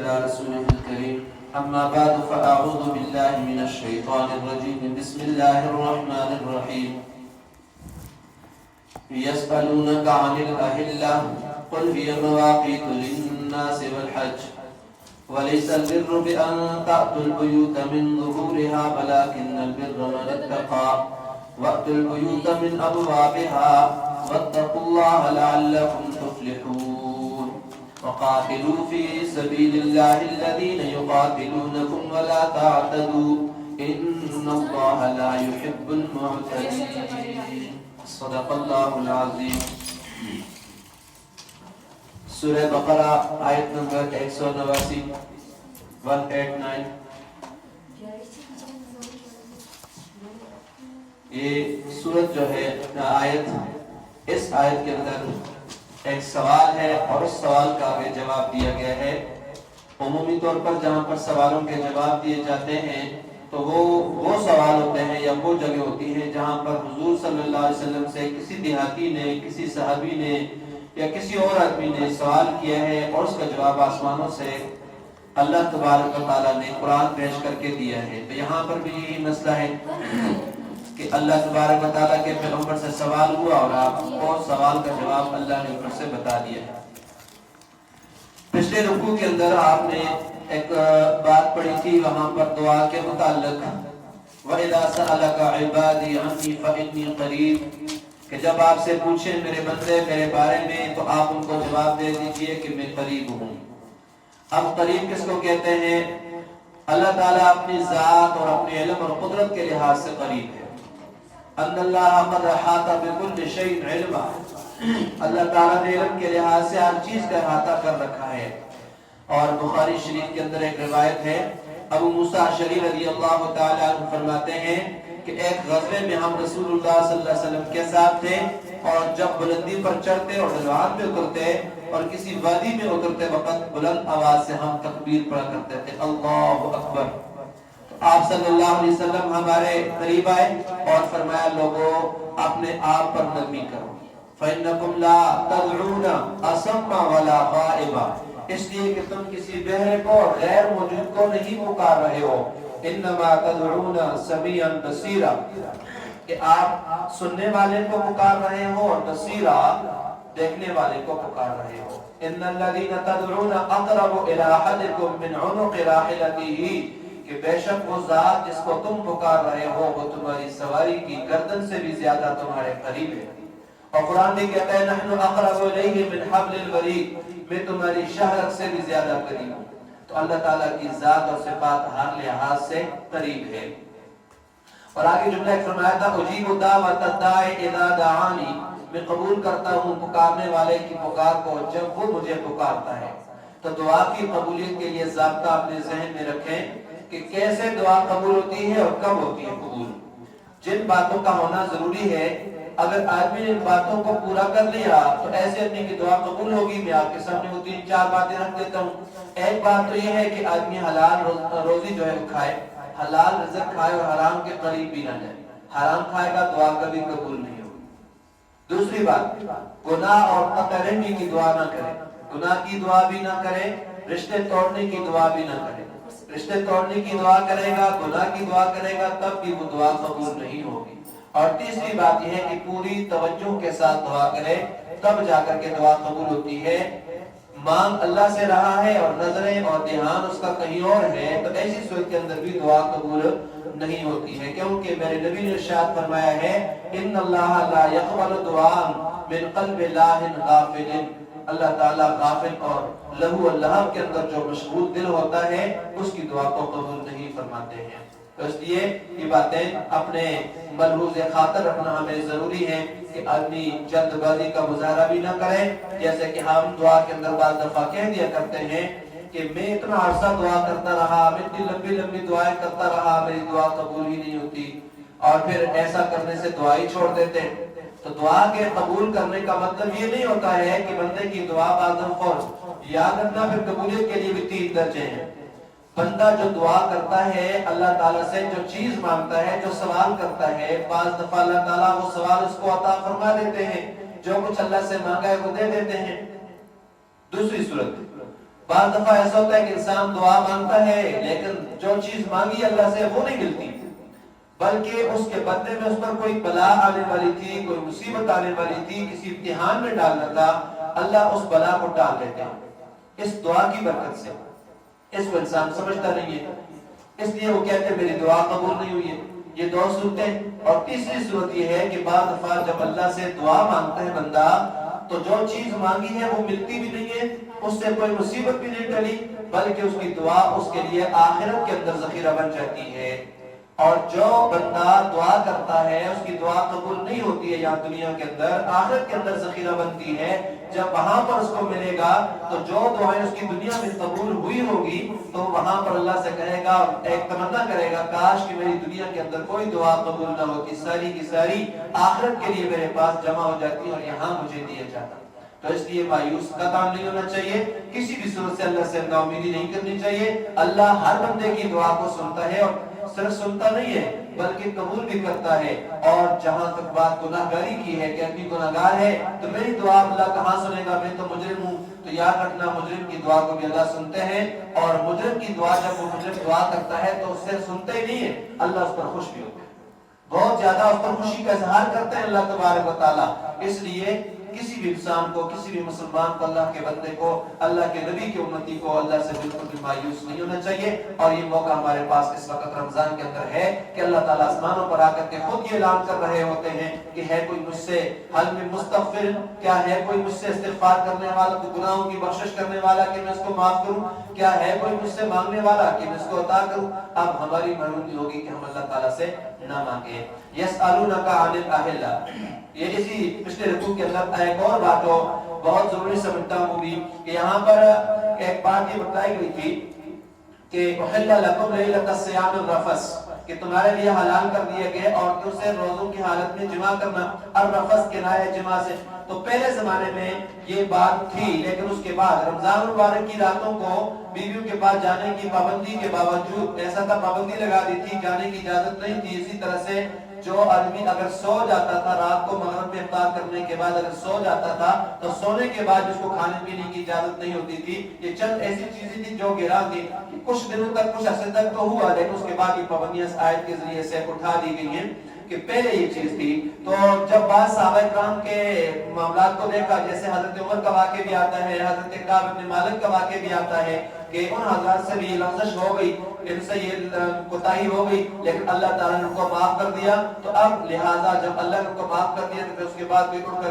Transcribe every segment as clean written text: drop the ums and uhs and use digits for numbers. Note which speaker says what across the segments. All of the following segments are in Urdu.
Speaker 1: وعلى رسوله الكريم أما بعد فأعوذ بالله من الشيطان الرجيم بسم الله الرحمن الرحيم يسألونك عن الأهلة قل هي مواقيت للناس والحج وليس البر بأن تأتوا البيوت من ظهورها ولكن البر من اتقى وأتوا البيوت من أبوابها واتقوا الله لعلكم تفلحون وقاتلوا في سبيل الله الذين يقاتلونكم ولا تعتدوا إن الله لا يحب المعتدين صدق الله العظيم. سورہ بقرہ آیت نمبر 189 189. یہ سورت جو ہے آیت، اس آیت کے اندر ایک سوال ہے اور اس سوال کا آگے جواب دیا گیا ہے. عمومی طور پر جہاں پر سوالوں کے جواب دیے جاتے ہیں تو وہ سوال ہوتے ہیں یا وہ جگہ ہوتی ہے جہاں پر حضور صلی اللہ علیہ وسلم سے کسی دیہاتی نے، کسی صحابی نے یا کسی اور آدمی نے سوال کیا ہے اور اس کا جواب آسمانوں سے اللہ تبارک و تعالیٰ نے قرآن پیش کر کے دیا ہے. تو یہاں پر بھی یہی مسئلہ ہے کہ اللہ تبارک و تعالیٰ کے پیغمبر سے سوال ہوا اور آپ کو سوال کا جواب اللہ نے اوپر سے بتا دیا ہے. پچھلے رکوع کے اندر آپ نے ایک بات پڑھی تھی وہاں پر دعا کے متعلق، وَإِذَا سَأَلَكَ عِبَادِي عَنِّي فَإِنِّي قَرِيبٌ، کہ جب آپ سے پوچھیں میرے بندے میرے بارے میں تو آپ ان کو جواب دے دیجئے کہ میں قریب ہوں. اب قریب کس کو کہتے ہیں؟ اللہ تعالیٰ اپنی ذات اور اپنے علم اور قدرت کے لحاظ سے قریب ہے. ان اللہ قد احاط بكل شيء علما، اللہ تعالیٰ نے علم کے لحاظ سے ہر چیز کا احاطہ کر رکھا ہے. اور بخاری شریف کے اندر ایک روایت ہے، ابو موسیٰ اشعری رضی اللہ تعالی عنہ فرماتے ہیں کہ ایک غزوے میں ہم رسول اللہ صلی اللہ علیہ وسلم کے ساتھ تھے اور جب بلندی پر چڑھتے اور ڈھلوان میں اترتے اور کسی وادی میں اترتے وقت بلند آواز سے ہم تکبیر پڑھا کرتے تھے، اللہ اکبر. تو آپ صلی اللہ علیہ وسلم ہمارے قریب آئے اور فرمایا لوگوں اپنے آپ پر نرمی کرو، فَإِنَّكُمْ لَا تَدْعُونَ أَصَمَّ وَلَا غَائِبًا، اس لیے کہ تم کسی بہرے کو غیر موجود کو نہیں پکار رہے ہو، انما تدعون سمیعا بصیرا، کہ آپ سننے والے کو پکار رہے ہو اور بصیرا دیکھنے والے کو پکار رہے ہو. ان الذین تدعون اقرب الی احدکم من عنق راحلته، کہ بے شک وہ ذات جس کو تم پکار رہے ہو وہ تمہاری سواری کی گردن سے بھی زیادہ تمہارے قریب ہے. اور قرآن بھی کہتا ہے نحن اقرب الیہ من حبل الورید، میں تمہاری شہرت سے بھی زیادہ قریب ہوں. تو اللہ تعالیٰ کی ذات اور صفات ہر لحاظ سے قریب ہے. اور آگے جملہ ایک فرمایا تھا اجیب دعوت الداعی اذا دعانی، میں قبول کرتا ہوں پکارنے والے کی پکار کو جب وہ مجھے پکارتا ہے. تو دعا کی قبولیت کے لیے ضابطہ اپنے ذہن میں رکھیں کہ کیسے دعا قبول ہوتی ہے اور کب ہوتی ہے قبول. جن باتوں کا ہونا ضروری ہے اگر آدمی نے ان باتوں کو پورا کر لیا تو ایسے آدمی کی دعا قبول ہوگی. میں آپ کے سامنے وہ 3-4 باتیں رکھ دیتا ہوں. ایک بات تو یہ ہے کہ آدمی حلال روزی جو ہے کھائے، حلال رزق کھائے اور حرام کے قریب بھی نہ جائے. حرام کھائے گا دعا کبھی قبول نہیں ہوگی. دوسری بات، گناہ اور قطع رحمی کی دعا نہ کرے، گناہ کی دعا بھی نہ کرے، رشتے توڑنے کی دعا بھی نہ کرے. رشتے توڑنے کی دعا کرے گا، گناہ کی دعا کرے گا تب بھی وہ دعا قبول نہیں ہوگی. اور تیسری بات یہ ہے کہ پوری توجہ کے ساتھ دعا کرے تب جا کر کے دعا قبول ہوتی ہے. مانگ اللہ سے رہا ہے اور نظریں اور دھیان اس کا کہیں اور ہے تو ایسی صورت کے اندر بھی دعا قبول نہیں ہوتی ہے، کیونکہ میرے نبی نے ارشاد فرمایا ہے ان اللہ لا يقبل دعاء من قلب لاہ غافل، اللہ تعالیٰ غافل اور لہو اللہ کے اندر جو مشغول دل ہوتا ہے اس کی دعا کو قبول نہیں فرماتے ہیں. تو اس لیے یہ باتیں اپنے ملحوظ خاطر رکھنا ہمیں ضروری ہے کہ آدمی جلد بازی کا مظاہرہ بھی نہ کرے. جیسے کہ ہم دعا کے اندر بعض دفعہ کہہ دیا کرتے ہیں کہ میں اتنا عرصہ دعا کرتا رہا، میں اتنی لمبی لمبی دعائیں کرتا رہا، میری دعا قبول ہی نہیں ہوتی، اور پھر ایسا کرنے سے دعا ہی چھوڑ دیتے. تو دعا کے قبول کرنے کا مطلب یہ نہیں ہوتا ہے کہ بندے کی دعا بعض دفعہ یاد رکھنا پھر قبولیت کے لیے بھی 3 درجے ہیں. بندہ جو دعا کرتا ہے اللہ تعالیٰ سے، جو چیز مانگتا ہے، جو سوال کرتا ہے، بعض دفعہ اللہ تعالیٰ وہ سوال اس کو عطا فرما دیتے ہیں، جو کچھ اللہ سے مانگا ہے وہ دے دیتے ہیں. دوسری صورت بعض دفعہ ایسا ہوتا ہے کہ انسان دعا مانگتا ہے لیکن جو چیز مانگی اللہ سے وہ نہیں ملتی، بلکہ اس کے بدلے میں اس پر کوئی بلا آنے والی تھی، کوئی مصیبت آنے والی تھی، کسی امتحان میں ڈالنا تھا، اللہ اس بلا کو ڈال دیتے ہیں اس دعا کی برکت سے۔ اس کو انسان سمجھتا نہیں ہے، اس لیے وہ کہتے ہیں میری دعا قبول نہیں ہوئی ہے۔ یہ دو صورتیں۔ اور تیسری صورت یہ ہے کہ بعض دفعہ جب اللہ سے دعا مانگتا ہے بندہ تو جو چیز مانگی ہے وہ ملتی بھی نہیں ہے، اس سے کوئی مصیبت بھی نہیں ٹلی، بلکہ اس کی دعا اس کے لیے آخرت کے اندر ذخیرہ بن جاتی ہے۔ اور جو بندہ دعا کرتا ہے اس کی دعا قبول نہیں ہوتی ہے یہاں دنیا کے اندر، آخرت کے اندر ذخیرہ بنتی ہے۔ جب وہاں پر اس کو ملے گا تو جو دعائیں اس کی دنیا میں قبول ہوئی ہوگی تو وہاں پر اللہ سے کہے گا، ایک تمنا کرے گا، کاش کہ میری دنیا کے اندر کوئی دعا قبول نہ ہوتی، ساری کی ساری آخرت کے لیے میرے پاس جمع ہو جاتی اور یہاں مجھے دیا جاتا۔ تو اس لیے مایوس کا کام نہیں ہونا چاہیے، کسی بھی صورت سے اللہ سے نا امیدی نہیں کرنی چاہیے۔ اللہ ہر بندے کی دعا کو سنتا ہے، اور صرف سنتا نہیں ہے بلکہ قبول بھی کرتا ہے۔ اور جہاں تک بات گناہ گاری کی ہے کہ آدمی گناہ گار ہے تو میری دعا اللہ کہاں سنے گا، میں تو مجرم ہوں، تو یاد رکھنا مجرم کی دعا کو بھی اللہ سنتے ہیں۔ اور مجرم کی دعا جب وہ مجرم دعا کرتا ہے تو اس سے سنتے ہی نہیں ہے، اللہ اس پر خوش بھی ہوتے ہیں، بہت زیادہ اس پر خوشی کا اظہار کرتے ہیں اللہ تبارک و تعالیٰ۔ اس لیے کسی بھی انسان کو، کسی بھی مسلمان کو، اللہ کے بندے کو، اللہ کے نبی کی امتی کو اللہ سے بالکل بھی مایوس نہیں ہونا چاہیے۔ اور یہ موقع ہمارے پاس اس وقت رمضان کے اندر ہے کہ اللہ تعالیٰ آسمانوں پر آ کر کے خود یہ اعلان کر رہے ہوتے ہیں کہ ہے کوئی مجھ سے حل میں مستغفر، کیا ہے کوئی مجھ سے استغفار کرنے والا، تو گناہوں کی بخشش کرنے والا کہ میں اس کو معاف کروں، کیا ہے کوئی مجھ سے مانگنے والا کہ میں اس کو عطا کروں۔ اب ہماری معلومی ہوگی کہ ہم اللہ تعالیٰ سے نہ مانگے۔ یسألونک عن الاہلہ، یہ اسی پچھلے رکوع کے اندر ایک اور بات ہو بہت ضروری سمجھتا ہوں بھی کہ یہاں پر ایک بات یہ بتائی گئی تھی کہ احل لکم لیلۃ الصیام الرفث، کہ تمہارے لیے حلال کر دیے گئے عورتوں سے روزوں کی حالت میں جماع کرنا، الرفث کنایہ جماع سے۔ تو پہلے زمانے میں یہ بات تھی، لیکن اس کے بعد رمضان المبارک کی راتوں کو بیویوں کے پاس جانے کی پابندی کے باوجود ایسا تھا، پابندی لگا دی تھی، جانے کی اجازت نہیں تھی۔ اسی طرح سے جو آدمی اگر سو جاتا تھا رات کو مغرب میں افطار کرنے کے بعد اگر سو جاتا تھا تو سونے کے بعد اس کو کھانے پینے کی اجازت نہیں ہوتی تھی۔ یہ چند ایسی چیزیں تھی جو گرا تھی، کچھ دنوں تک، کچھ عرصے تک تو ہوا، لیکن اس کے بعد یہ پابندیاں اس آیت کے ذریعے سے اٹھا دی گئی ہیں کہ پہلے یہ چیز تھی۔ تو جب بعض صحابہ کرام کے معاملات کو دیکھا، جیسے حضرت عمر کا واقعہ بھی آتا ہے، حضرت کعب بن مالک کا واقعہ بھی آتا ہے کہ ان حضرات سے بھی یہ لفظش ہو گئی، ان سے یہ کوتاہی ہو گئی، لیکن اللہ تعالیٰ نے ان کو معاف کر دیا۔ تو اب لہٰذا جب اللہ نے ان کو معاف کر دیا تو پھر اس کے بعد کوئی اٹھ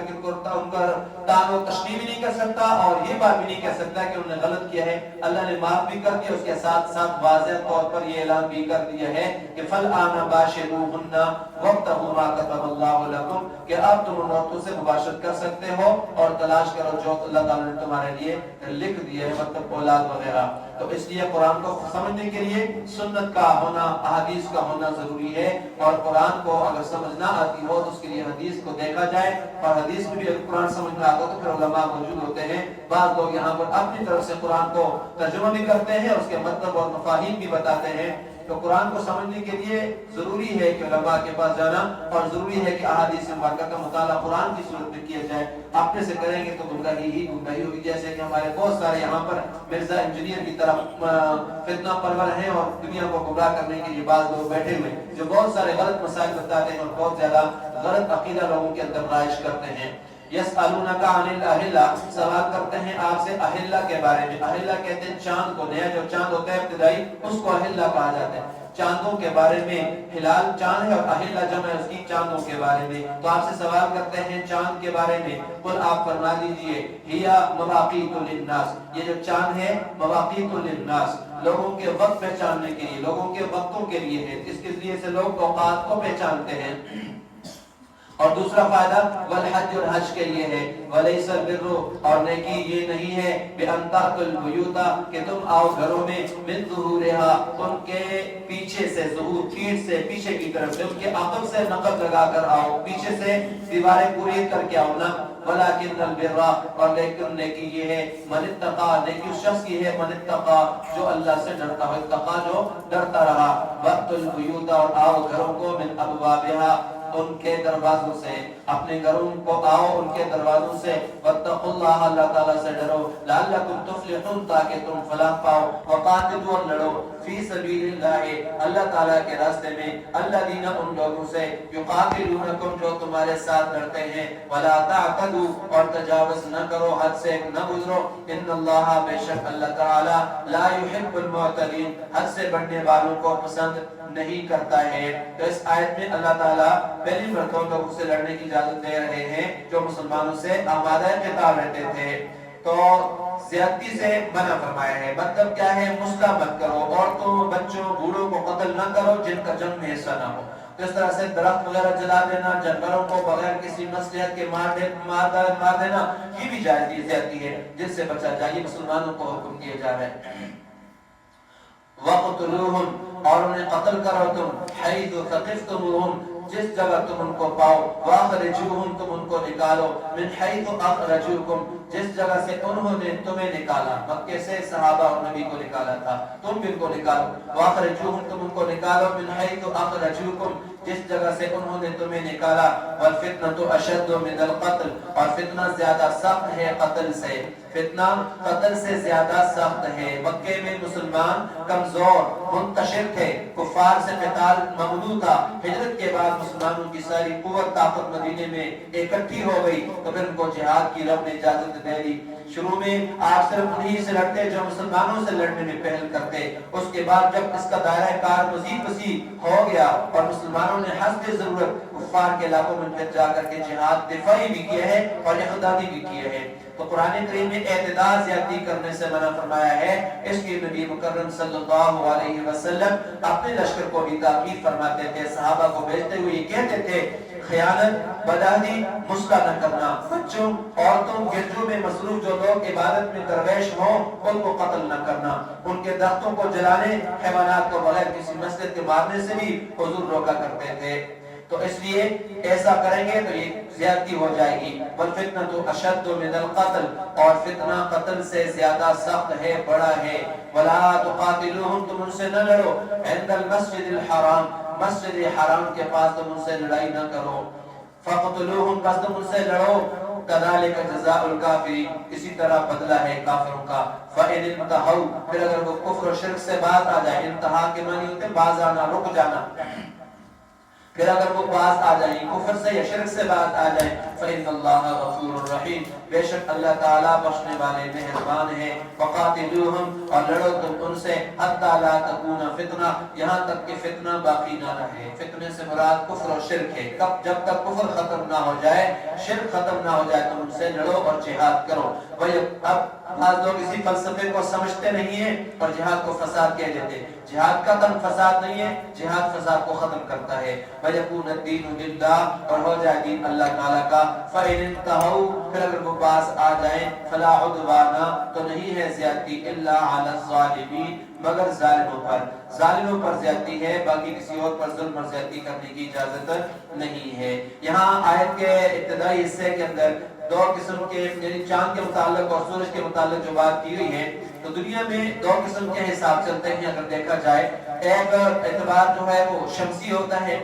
Speaker 1: کر ان کا تان و تشریح بھی نہیں کر سکتا اور یہ بات بھی نہیں کہہ سکتا کہ انہوں نے غلط کیا ہے۔ اللہ نے معاف بھی کر دیا، اس کے ساتھ ساتھ واضح طور پر یہ اعلان بھی کر دیا ہے کہ فَالْآنَ بَاشِرُوهُنَّ وَابْتَغُوا مَا كَتَبَ اللَّهُ لَكُمْ، کہ اب تم ان عورتوں سے مباشرت کر سکتے ہو اور تلاش کرو جو اللہ تعالیٰ نے تمہارے لیے لکھ دیا ہے، مطلب اولاد وغیرہ۔ تو اس لیے قرآن کو سمجھنے کے لیے سنت کا ہونا، احادیث کا ہونا ضروری ہے، اور قرآن کو اگر سمجھ نہ آتی ہو تو اس کے لیے حدیث کو دیکھا جائے، اور حدیث میں بھی اگر قرآن سمجھ نہ آتا تو پھر علماء موجود ہوتے ہیں۔ بعض لوگ یہاں پر اپنی طرف سے قرآن کو ترجمہ بھی کرتے ہیں، اس کے مطلب اور مفاہیم بھی بتاتے ہیں۔ تو قرآن کو سمجھنے کے لیے ضروری ہے کہ علماء کے پاس جانا، اور ضروری ہے کہ احادیث مبارکہ کا مطالعہ قرآن کی صورت میں کیا جائے۔ اپنے سے کریں گے تو گمراہی ہی گمراہی ہوگی، جیسے کہ ہمارے بہت سارے یہاں پر مرزا انجینئر کی طرف فتنہ پرور ہیں اور دنیا کو گمراہ کرنے کے لیے بعض لوگ بیٹھے ہوئے جو بہت سارے غلط مسائل بتاتے ہیں اور بہت زیادہ غلط عقیدہ لوگوں کے اندر رائج کرتے ہیں۔ یسألونک عن الاہلہ، سوال کرتے ہیں آپ سے اہلہ کے بارے میں۔ اہلہ کہتے ہیں چاند کو، نیا جو چاند ہوتا ہے ابتدائی اس کو اہلہ کہا جاتا ہے۔ چاندوں کے بارے میں، ہلال چاند ہے اور اہلہ جمع ہے اس کی چاندوں کے بارے میں۔ تو آپ سے سوال کرتے ہیں چاند کے بارے میں، قل آپ فرما دیجئے ہیا مواقیت للناس، یہ جو چاند ہے مواقیت للناس، لوگوں کے وقت پہچاننے کے لیے، لوگوں کے وقتوں کے لیے ہے، اس کے ذریعے سے لوگ اوقات کو پہچانتے ہیں۔ اور دوسرا فائدہ والحج، اور حج کے لیے ہے، ولیس البر، اور نیکی یہ نہیں ہے بان تأتوا البیوت، کہ تم آؤ گھروں میں، من ظہورها، ان کے پیچھے سے، ظہور پیٹھ سے، پیچھے کی طرف سے، ان کے عقب سے نقب لگا کر آؤ، پیچھے سے دیواریں پوری کر کے آؤ نا۔ ولکن البر، اور لیکن نیکی یہ ہے، من اتقى، نیکی اس شخص کی ہے، من اتقى، جو اللہ سے ڈرتا ہو، اتقى جو ڈرتا رہا، وأتوا البیوت، اور آؤ گھروں کو، من ابوابها، ان کے دروازوں سے، اپنے گھروں کو آؤ ان کے دروازوں سے، واتقوا اللہ، اللہ تعالیٰ سے ڈرو، لعلکم تفلحون، تاکہ تم فلاح پاؤ، وقاتلوا، اور لڑو، فی سبیل اللہ، اللہ تعالیٰ کے راستے میں، الذین، ان لوگوں سے، یقاتلونکم، جو تمہارے ساتھ لڑتے ہیں، ولا تعتدوا، اور تجاوز نہ کرو، حد سے نہ گزرو، ان اللہ، بے شک اللہ تعالیٰ، لا یحب المعتدین، حد سے بڑھنے والوں کو پسند نہیں کرتا ہے۔ تو اس آیت میں اللہ تعالیٰ پہلی مرتبہ لوگوں سے لڑنے کی اجازت دے رہے ہیں جو مسلمانوں سے آمادہ خطاب رہتے تھے، تو زیادتی سے منع فرمایا ہے۔ مطلب کیا ہے؟ مسلح مت کرو، عورتوں، بچوں، بوڑھوں کو قتل نہ کرو جن کا جنگ میں حصہ نہ ہو۔ تو اس طرح سے درخت وغیرہ جلا دینا، جانوروں کو بغیر کسی مصلحت کے مار دینا، یہ بھی جائز زیادتی ہے جن سے بچا جائے، یہ مسلمانوں کو حکم کیا جا رہا ہے۔ وَقْتُلُوهُمْ، اور انہیں قتل کرو تم، حَيْثُ ثَقِفْتُمُوهُمْ، جس جگہ تم ان کو پاؤ، وَأَخْرِجُوهُمْ، تم ان کو نکالو، مِنْ حَيْثُ أَخْرَجُوكُمْ، جس جگہ سے انہوں نے تمہیں نکالا، مکے سے صحابہ اور نبی کو نکالا تھا، تم بھی ان کو نکالو، وَأَخْرِجُوهُمْ، تم ان کو نکالو، مِنْ حَيْثُ أَخْرَجُوكُمْ، جس جگہ سے انہوں نے تمہیں نکالا، وَالْفِتْنَةُ أَشَدُّ مِنَ الْقَتْلِ، اور فتنہ زیادہ سخت ہے قتل سے، فتنہ قتل سے زیادہ سخت ہے۔ مکے میں مسلمان کمزور منتشر تھے، کفار سے قتال ممنوع تھا، ہجرت کے بعد مسلمانوں کی ساری قوت طاقت مدینے میں اکٹھی ہو گئی، تو پھر ان کو جہاد کی رب نے اجازت دے دی۔ شروع میں آپ صرف انہی سے لڑتے جو مسلمانوں سے لڑنے میں پہل کرتے، اس کے بعد جب اس کا دائرہ کار مزید وسیع ہو گیا اور مسلمانوں نے حسب ضرورت کفار کے علاقوں میں پھر جا کر کے جہاد دفاعی بھی کیا ہے اور اقدامی بھی کیا ہے، تو قرآن کریم میں اعتداء زیادتی کرنے سے منع فرمایا ہے۔ اس لیے نبی مکرم صلی اللہ علیہ وسلم اپنے لشکر کو بھی تاکید فرماتے تھے، صحابہ کو بھیجتے ہوئے یہ کہتے تھے، خیانت، بدہضی، مسلح نہ کرنا، بچوں، عورتوں، گرجوں میں مصروف جو لوگ عبادت میں درویش ہوں ان کو قتل نہ کرنا، ان کے درختوں کو جلانے، حیوانات کو بغیر کسی مقصد کے مارنے سے بھی حضور روکا کرتے تھے۔ تو اس لیے ایسا کریں گے تو یہ زیادتی ہو جائے گی۔ وَالْفِتْنَةُ أَشَدُّ مِنَ الْقَتْلِ، اور فتنہ قتل سے زیادہ سخت ہے، بڑا ہے۔ وَلَا تُقَاتِلُوهُمْ، تم ان سے نہ لڑو، عِنْدَ الْمَسْجِدِ الْحَرَامِ، مسجد حرام کے پاس تم ان سے لڑائی نہ کرو۔ فَقْتُلُوهُمْ، بس تم ان سے لڑو، كَذَلِكَ جَزَاءُ الْكَافِرِينَ، اسی طرح بدلہ ہے کافروں کا۔ فَإِنِ انْتَهَوْا، پھر اگر وہ کفر و شرک سے باز آ جائے، انتہا کے معنی ہوتے باز آنا، رک جانا، پھر اگر وہ باز آ جائیں کفر سے یا شرک سے باز آ جائیں، فإن اللہ غفور رحیم، بے شک اللہ تعالیٰ بخشنے والے مہربان ہے۔ وقاتلوہم، اور لڑو تم ان سے، حتی لا تکون فتنہ، یہاں تک کہ فتنہ باقی نہ رہے۔ فتنے سے مراد کفر اور شرک ہے، جب تک کفر ختم نہ ہو جائے، شرک ختم نہ ہو جائے، تم ان سے لڑو اور جہاد کرو۔ اب بعض لوگ اسی فلسفے کو سمجھتے نہیں ہیں اور جہاد کو فساد کہہ دیتے، جہاد کا تن فساد نہیں ہے، جہاد فساد کو ختم کرتا ہے۔ وَيَكُونَ الدِّينُ لِلَّهِ، اور ہو جائے دین اللہ تعالیٰ کا۔ فَإِنِ انْتَهَوْا، پھر اگر وہ باز آ جائیں، فَلَا عُدْوَانَ، تو نہیں ہے زیادتی، إِلَّا عَلَى الظَّالِمِينَ، مگر ظالموں پر، ظالموں پر زیادتی ہے، باقی کسی اور پر ظلم اور زیادتی کرنے کی اجازت نہیں ہے۔ یہاں آیت کے ابتدائی حصے کے اندر دو قسم کے، یعنی چاند کے متعلق اور سورج کے متعلق جو بات کی ہوئی ہے، تو دنیا میں دو قسم کے حساب چلتے ہیں اگر دیکھا جائے۔ ایک اعتبار جو ہے وہ شمسی ہوتا ہے،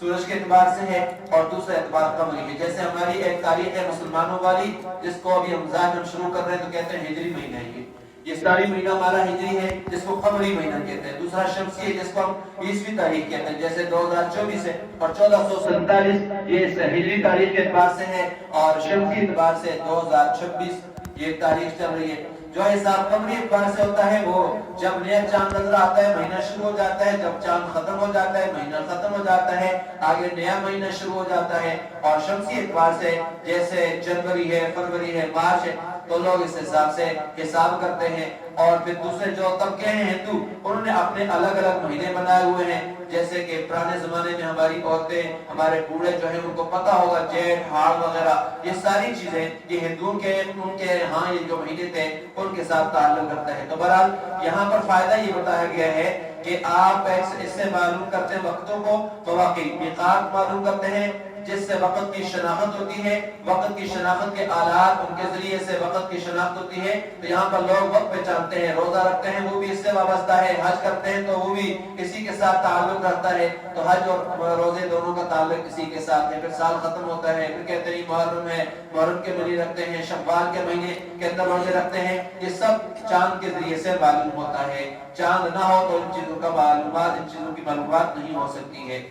Speaker 1: سورج کے اعتبار سے ہے، اور دوسرا اعتبار قمری ہے۔ جیسے ہماری ایک تاریخ ہے مسلمانوں والی، جس کو ابھی ہم ظاہر شروع کر رہے ہیں تو کہتے ہیں ہجری مہینہ ہے، یہ ساری مہینہ ہمارا ہجری ہے جس کو قمری مہینہ کہتے ہیں۔ دوسرا شمسی ہے جس کو ہم عیسوی تاریخ کہتے ہیں، جیسے 2024 ہے اور 1447 یہ ہجری تاریخ کے اعتبار سے ہے، اور شمسی اعتبار سے 2026 یہ تاریخ چل رہی ہے۔ جو حساب قمری اعتبار سے ہوتا ہے وہ جب نیا چاند نظر آتا ہے مہینہ شروع ہو جاتا ہے، جب چاند ختم ہو جاتا ہے مہینہ ختم ہو جاتا ہے، آگے نیا مہینہ شروع ہو جاتا ہے۔ اور شمسی اعتبار سے جیسے جنوری ہے، فروری ہے، مارچ ہے، تو لوگ اس حساب سے حساب کرتے ہیں۔ اور پھر دوسرے جو طبقے ہیں ہندو، انہوں نے اپنے الگ الگ مہینے بنائے ہوئے ہیں، جیسے کہ پرانے زمانے میں ہماری عورتیں، ہمارے بوڑھے جو ہیں ان کو پتہ ہوگا جیٹھ، ہاڑ وغیرہ، یہ ساری چیزیں یہ ہندوؤں کے ان کے ہاں یہ جو مہینے تھے ان کے ساتھ تعلق رکھتا ہے۔ تو بہرحال یہاں پر فائدہ یہ بتایا گیا ہے کہ آپ اس سے معلوم کرتے ہیں وقتوں کو، تو واقعی میقات معلوم کرتے ہیں، جس سے وقت کی شناخت ہوتی ہے، وقت کی شناخت کے آلات ان کے ذریعے سے وقت کی شناخت ہوتی ہے۔ تو یہاں پر لوگ وقت پہچانتے ہیں، روزہ رکھتے ہیں وہ بھی اس سے وابستہ ہے، حج کرتے ہیں تو وہ بھی اسی کے ساتھ تعلق رکھتا ہے۔ تو حج اور روزے دونوں کا تعلق اسی کے ساتھ ہے۔ پھر سال ختم ہوتا ہے، پھر کہتے ہیں محرم ہے، محرم کے مہینے رکھتے ہیں، شوال کے مہینے کے اندر روزے رکھتے ہیں۔ یہ سب چاند کے ذریعے سے معلوم ہوتا ہے۔ چاند نہ ہو تو ان چیزوں کا معلومات، ان چیزوں کی معلومات نہیں ہو سکتی ہے۔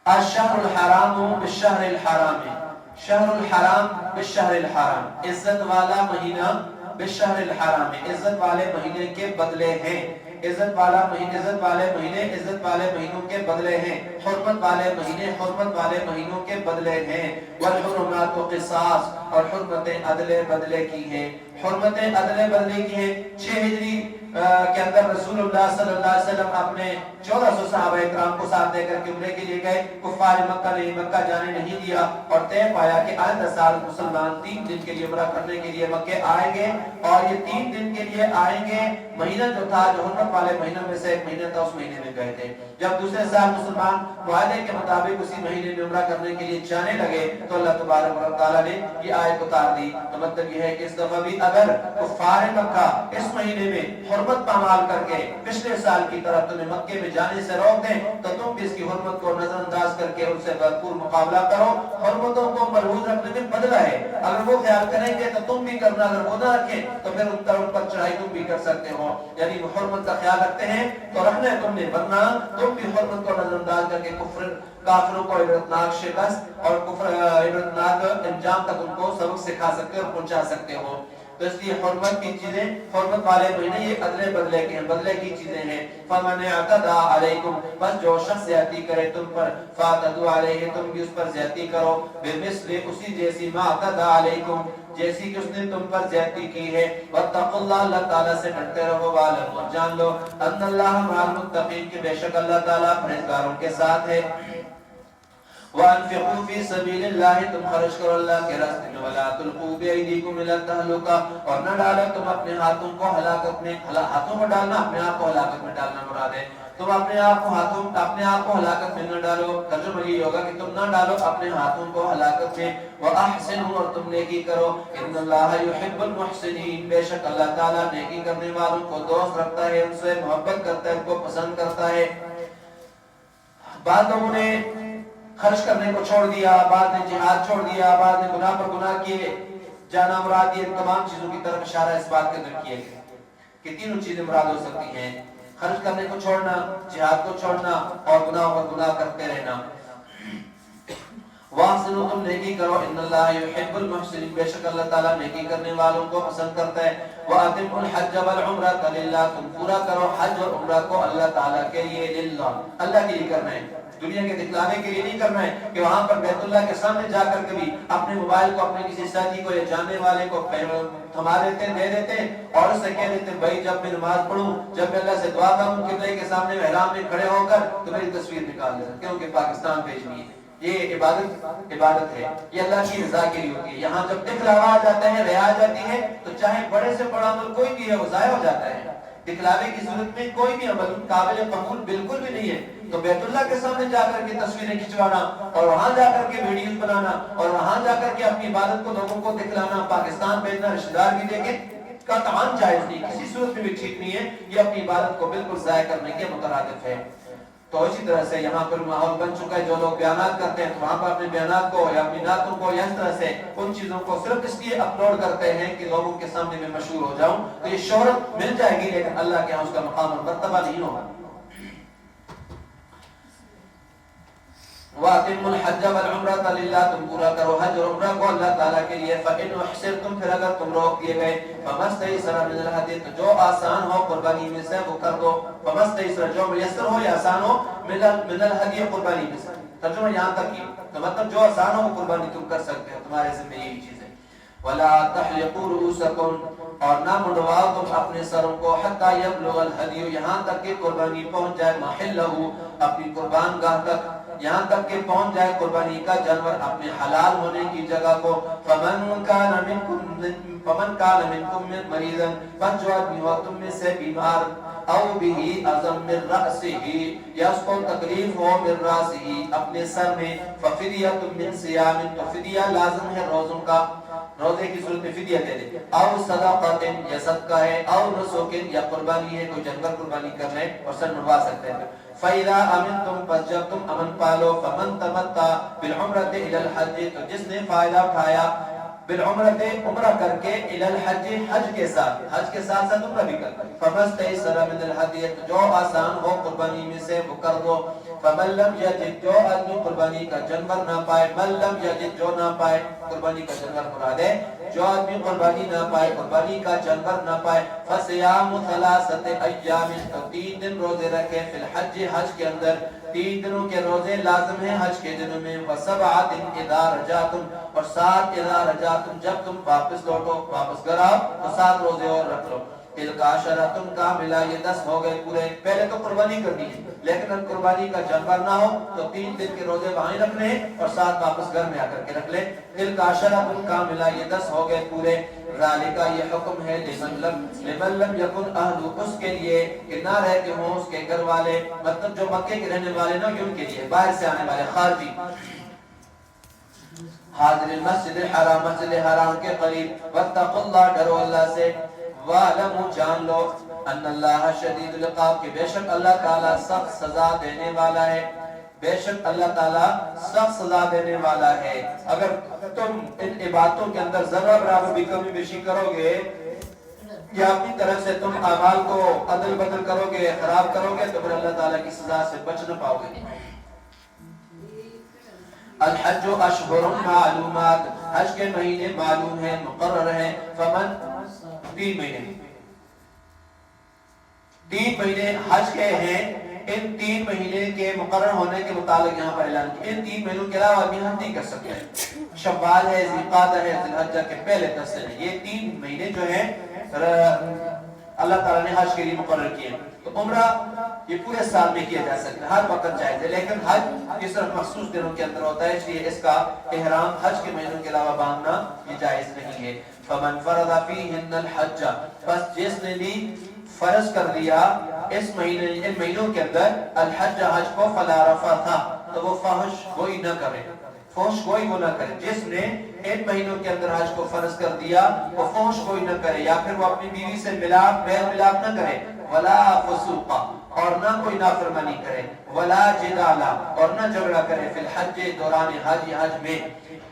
Speaker 1: الشہر الحرام بالشہر الحرام، شہر الحرام بالشہر الحرام، عزت والا مہینہ بالشہر الحرام، عزت والے مہینے کے بدلے ہیں، عزت والا مہینے، عزت والے مہینے عزت والے مہینوں کے بدلے ہیں، حرمت والے مہینے حرمت والے مہینوں کے بدلے ہیں۔ والحرمات قصاص، اور حرمتیں عدل بدلے کی ہیں، حرمتیں عدل بدلے کی ہیں۔ 6 ہجری کے اندر رسول اللہ صلی اللہ علیہ وسلم اپنے 1400 صحابہ اکرام کو ساتھ لے کر کے عمرے کے لیے گئے۔ کفار مکہ نے مکہ جانے نہیں دیا اور طے پایا کہ آئندہ سال مسلمان 3 دن کے لیے عمرہ کرنے کے لیے مکہ آئیں گے، اور یہ 3 دن کے لیے آئیں گے۔ مہینہ جو تھا، جو حرمت والے مہینوں میں سے ایک مہینہ تھا، اس مہینے میں گئے تھے۔ جب دوسرے سال مسلمان معاہدے کے مطابق اسی مہینے میں عمرہ کرنے کے لیے جانے لگے تو اللہ تبارک و تعالیٰ نے یہ آیت اتار دی۔ تو مطلب یہ ہے کہ اس دفعہ بھی اگر کفار مکہ اس مہینے میں حرمت پامال کر کے پچھلے سال کی طرح تمہیں مکے میں جانے سے روک دیں تو تم بھی اس کی حرمت کو نظر انداز کر کے ان سے بھرپور مقابلہ کرو۔ حرمتوں کو مرہون رکھنے میں بدلہ ہے، اگر وہ خیال کریں گے تو تم بھی کرنا، اگر وہ نہ رکھیں تو پھر ان پر چڑھائی تم بھی کر سکتے ہو۔ یعنی وہ حرمت کا خیال رکھتے ہیں تو رکھنا ہے تم نے، ورنہ تم بھی حرمت کو نظر انداز کر کے کافروں کو عبرتناک شکست اور عبرتناک انجام تک ان کو سبق سکھا سکتے اور پہنچا سکتے ہو۔ تو اس لیے حرمت کی چیزیں، حرمت والے مہینے یہ عدل بدلے کے ہیں، بدلے کی چیزیں ہیں۔ فمن اعتدى علیکم، بس جو شخص زیادتی کرے تم پر، فاعتدوا علیہ، تم بھی اس پر زیادتی کرو، بمثل، اسی جیسی، ما اعتدى علیکم، جیسی کہ اس نے تم پر زیادتی کی ہے۔ واتقوا اللہ، اللہ تعالیٰ سے ڈرتے رہو، واعلموا، جان لو، ان اللہ مع المتقین، کہ بے شک اللہ تعالیٰ پرہیزگاروں کے ساتھ ہے۔ وَأَنفِقُوا فِي سَبِيلِ اللَّهِ، تم خرچ کرو اللہ کے راستے میں، وَلَا تُلْقُوا بِأَيْدِيكُمْ إِلَى التَّهْلُكَةِ، اور نہ ڈالو تم اپنے ہاتھوں کو ہلاکت میں، ہاتھوں میں ڈالنا، اپنے آپ کو ہلاکت میں ڈالنا مراد ہے۔ تم اپنے آپ کو ہلاکت میں نہ ڈالو، ترجمہ یہ ہوگا کہ تم نہ ڈالو اپنے ہاتھوں کو ہلاکت میں۔ وَأَحْسِنُوا، اور تم نیکی کرو، إِنَّ اللَّهَ يُحِبُّ الْمُحْسِنِينَ، بے شک اللہ تعالیٰ نیکی کرنے والوں کو دوست رکھتا ہے، ان سے محبت کرتا ہے، ان کو پسند کرتا ہے۔ بعض لوگوں نے خرچ کرنے کو چھوڑ دیا، بعض نے جہاد چھوڑ دیا، بعض نے گناہ پر گناہ کیے، جانا مراد، یہ تمام چیزوں کی طرف اشارہ اس بات کے اندر کیا گیا کہ تینوں چیزیں مراد ہو سکتی ہیں، خرچ کرنے کو چھوڑنا، جہاد کو چھوڑنا، اور گناہ پر گناہ کرتے رہنا۔ وَأَحْسِنُوا، تم نیکی کرو، إِنَّ اللَّهَ يُحِبُّ الْمُحْسِنِينَ، بے شک اللہ تعالیٰ نیکی کرنے والوں کو پسند کرتا ہے۔ وَأَتِمُّوا الْحَجَّ وَالْعُمْرَةَ لِلَّهِ، تم پورا کرو حج اور عمرہ کو اللہ تعالیٰ کے لیے، للہ، اللہ کے لیے کرنا ہے، دنیا کے دکھلانے کے لیے نہیں کرنا ہے کہ وہاں پر بیت اللہ کے سامنے جا کر کے بھی اپنے موبائل کو اپنے کسی ساتھی کو یا جاننے والے کو تھما دیتے، دے دیتے اور اس سے کہہ دیتے بھائی جب میں نماز پڑھوں، جب میں اللہ سے دعا کروں قبلے کے سامنے احرام میں کھڑے ہو کر تو میری تصویر نکال دے، کیونکہ پاکستان بھیجنی ہے۔ یہ عبادت ہے، یہ اللہ کی رضا کے لیے ہوتی ہے۔ یہاں جب دکھلاوا آ جاتا ہے، ریا آ جاتی ہے تو چاہے بڑے سے بڑا عمل کوئی بھی ہے وہ ضائع ہو جاتا ہے۔ دکھلاوے کی صورت میں کوئی بھی عمل قابل قبول بالکل بھی نہیں ہے۔ تو بیت اللہ کے سامنے جا کر کے تصویریں کھنچوانا اور وہاں جا کر کے ویڈیوز بنانا اور وہاں جا کر کے اپنی عبادت کو لوگوں کو دکھلانا، پاکستان بھیجنا، رشتہ دار بھی دیکھیں، قطعاً جائز نہیں، کسی صورت میں بھی ٹھیک نہیں ہے، یہ اپنی عبادت کو بالکل ضائع کرنے کے مترادف ہے۔ تو اسی طرح سے یہاں پر ماحول بن چکا ہے، جو لوگ بیانات کرتے ہیں تو وہاں پر اپنے بیانات کو یا اپنی نعتوں کو یا اس طرح سے ان چیزوں کو صرف اس لیے اپلوڈ کرتے ہیں کہ لوگوں کے سامنے میں مشہور ہو جاؤں، تو یہ شہرت مل جائے گی لیکن اللہ کے ہاں اس کا مقام اور مرتبہ نہیں ہوگا۔ وَأَتِمُّوا الْحَجَّ وَالْعُمْرَةَ لِلَّهِ، تم پورا کرو حج اور عمرہ کو اللہ تعالیٰ کے لیے۔ فَإِنْ أُحْصِرْتُمْ، پھر اگر تم روک دیے گئے، فَمَسْتَيْسَرَ مِنَ الْهَدْيِ، تو جو آسان ہو قربانی میں سے وہ کر دو۔ فَمَسْتَيْسَرَ، جو میسر ہو یا آسان ہو، مِنَ الْهَدْيِ، قربانی میں سے۔ ترجمہ یہاں تک کی، تو مطلب جو آسان ہو وہ قربانی تم کر سکتے ہو، تمہارے ذمہ یہی چیز ہے۔ وَلَا تَحْلِقُوا رُؤُوسَكُمْ، اور نہ منڈواؤ تم اپنے سروں کو، حَتَّى يَبْلُغَ الْهَدْيُ، یہاں تک کہ قربانی پہنچ جائے، مَحِلَّهُ، اپنی قربان گاہ تک، یہاں تک کہ پہنچ جائے قربانی کا جانور اپنے حلال ہونے کی جگہ کو۔ فَمَنْ كَانَ مِنْكُمْ مَرِيضًا، بس جو آدمی ہو تم میں سے بیمار، او به اذم من رأسه یا اس کو تکلیف ہو من رأسه اپنے سر میں ففدیۃ من صیام تو فدیہ لازم ہے روزوں کا روزے کی صورت میں فدیہ دے دے او صدقۃ یا صدقہ ہے او نسک یا قربانی ہے کوئی جانور قربانی کرنا ہے اور سر منڈوا سکتے ہیں فَإِذَا أَمِنْتُمْ پس جب تم امن پالو فَمَنْ تَمَتَّعَ بِالْعُمْرَةِ إِلَى الْحَجِّ تو جس نے فائدہ اٹھایا بالعمرہ عمرہ کر کے الى الحج حج کے ساتھ عمرہ بھی کر فمستيسر من الهدي جو آسان ہو قربانی میں سے وہ کر دو فمن لم يجد جو آدمی قربانی کا جانور نہ پائے من لم يجد جو نہ پائے قربانی کا جانور مراد ہے جو آدمی قربانی نہ پائے قربانی کا جانور نہ پائے فصيام 3 ایام تو 3 دن روزے رکھے فی الحج حج کے اندر 3 دنوں کے روزے لازم ہیں حج کے دنوں میں وسبعۃ اذا رجعتم اور 7 اذا رجعتم جب تم واپس لوٹو واپس گھر آؤ تو 7 روزے اور رکھ لو تلک عشرۃ کاملہ یہ 10 ہو گئے پورے پہلے تو قربانی کرنی ہے لیکن اگر قربانی کا جانور نہ ہو تو 3 دن کے روزے وہیں رکھنے اور 7 واپس گھر میں آ کر کے رکھ لے تلک عشرۃ کاملہ یہ 10 ہو گئے پورے ذالک یہ حکم ہے لمن لم یکن اہل اس کے لیے کہ نہ رہتے ہوں اس کے گھر والے مطلب جو مکے کے رہنے والے نہ ان کے لیے باہر سے آنے والے خارجی حاضر المسجد الحرام مسجد حرام کے قریب واتقوا اللہ ڈرو اللہ سے وَعْلَمُوا جان لو ان اللہ شدید العقاب کہ بے شک اللہ تعالیٰ سخت سزا دینے والا ہے بے شک اللہ تعالیٰ سخت سزا دینے والا ہے اگر تم ان عبادتوں کے اندر ذرہ برابر بھی کمی بیشی کرو گے یا اپنی طرف سے تم اعمال کو عدل بدل کرو گے خراب کرو گے تو پھر اللہ تعالیٰ کی سزا سے بچ نہ پاؤ گے الحج اشہر معلومات حج کے مہینے معلوم ہیں مقرر ہیں فمن 3 مہینے حج کے ہیں ان 3 مہینے کے مقرر ہونے کے متعلق یہاں پر اعلان کیا ان 3 مہینوں کے علاوہ آدمی حج نہیں کر سکتے شوال ہے ذوالقعدہ ہے ذی الحجہ کے پہلے 10 دن یہ 3 مہینے جو ہیں اللہ تعالیٰ نے حج کے لیے مقرر کیے تو عمرہ یہ پورے سال میں کیا جا سکتا ہے ہر وقت جائز ہے لیکن حج اس طرح مخصوص دنوں کے اندر ہوتا ہے اس لیے اس کا احرام حج کے مہینوں کے علاوہ باندھنا یہ جائز نہیں ہے فمن فرض فیہن الحج پس جس نے بھی فرض کر دیا اس مہینے ان مہینوں کے اندر الحج حج کو فلا رفث تو وہ فحش گوئی نہ کرے فحش گوئی وہ نہ کرے جس نے ان مہینوں کے اندر حج کو فرض کر دیا وہ فحش گوئی نہ کرے یا پھر وہ اپنی بیوی سے ملاپ میل ملاپ نہ کرے ولا فسوق اور نہ کوئی نافرمانی کرے ولا جدال اور نہ جھگڑا کرے فی الحج دوران حج میں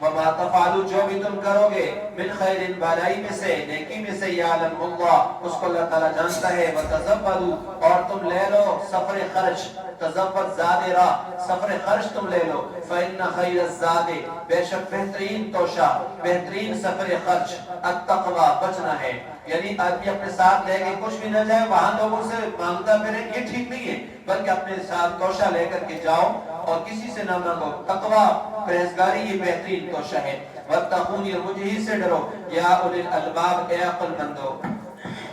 Speaker 1: وما تفعلوا جو بھی تم کرو گے من خیر بھلائی میں سے نیکی میں سے یعلم اللہ اس کو اللہ تعالیٰ جانتا ہے وتزودوا اور تم لے لو سفر خرچ تزود زاد راہ سفر خرچ تم لے لو فإن خیر الزاد بے شک بہترین توشہ بہترین سفر خرچ التقوی بچنا ہے یعنی آدمی اپنے ساتھ لے کے کچھ بھی نہ جائے وہاں لوگوں سے مانگتا پھرے یہ ٹھیک نہیں ہے بلکہ اپنے ساتھ توشہ لے کر کے جاؤ اور کسی سے نہ مانگو تقوی پرہیزگاری یہ بہترین توشہ ہے واتقونی مجھے ہی سے ڈرو یا اولی الالباب اے عقل مندو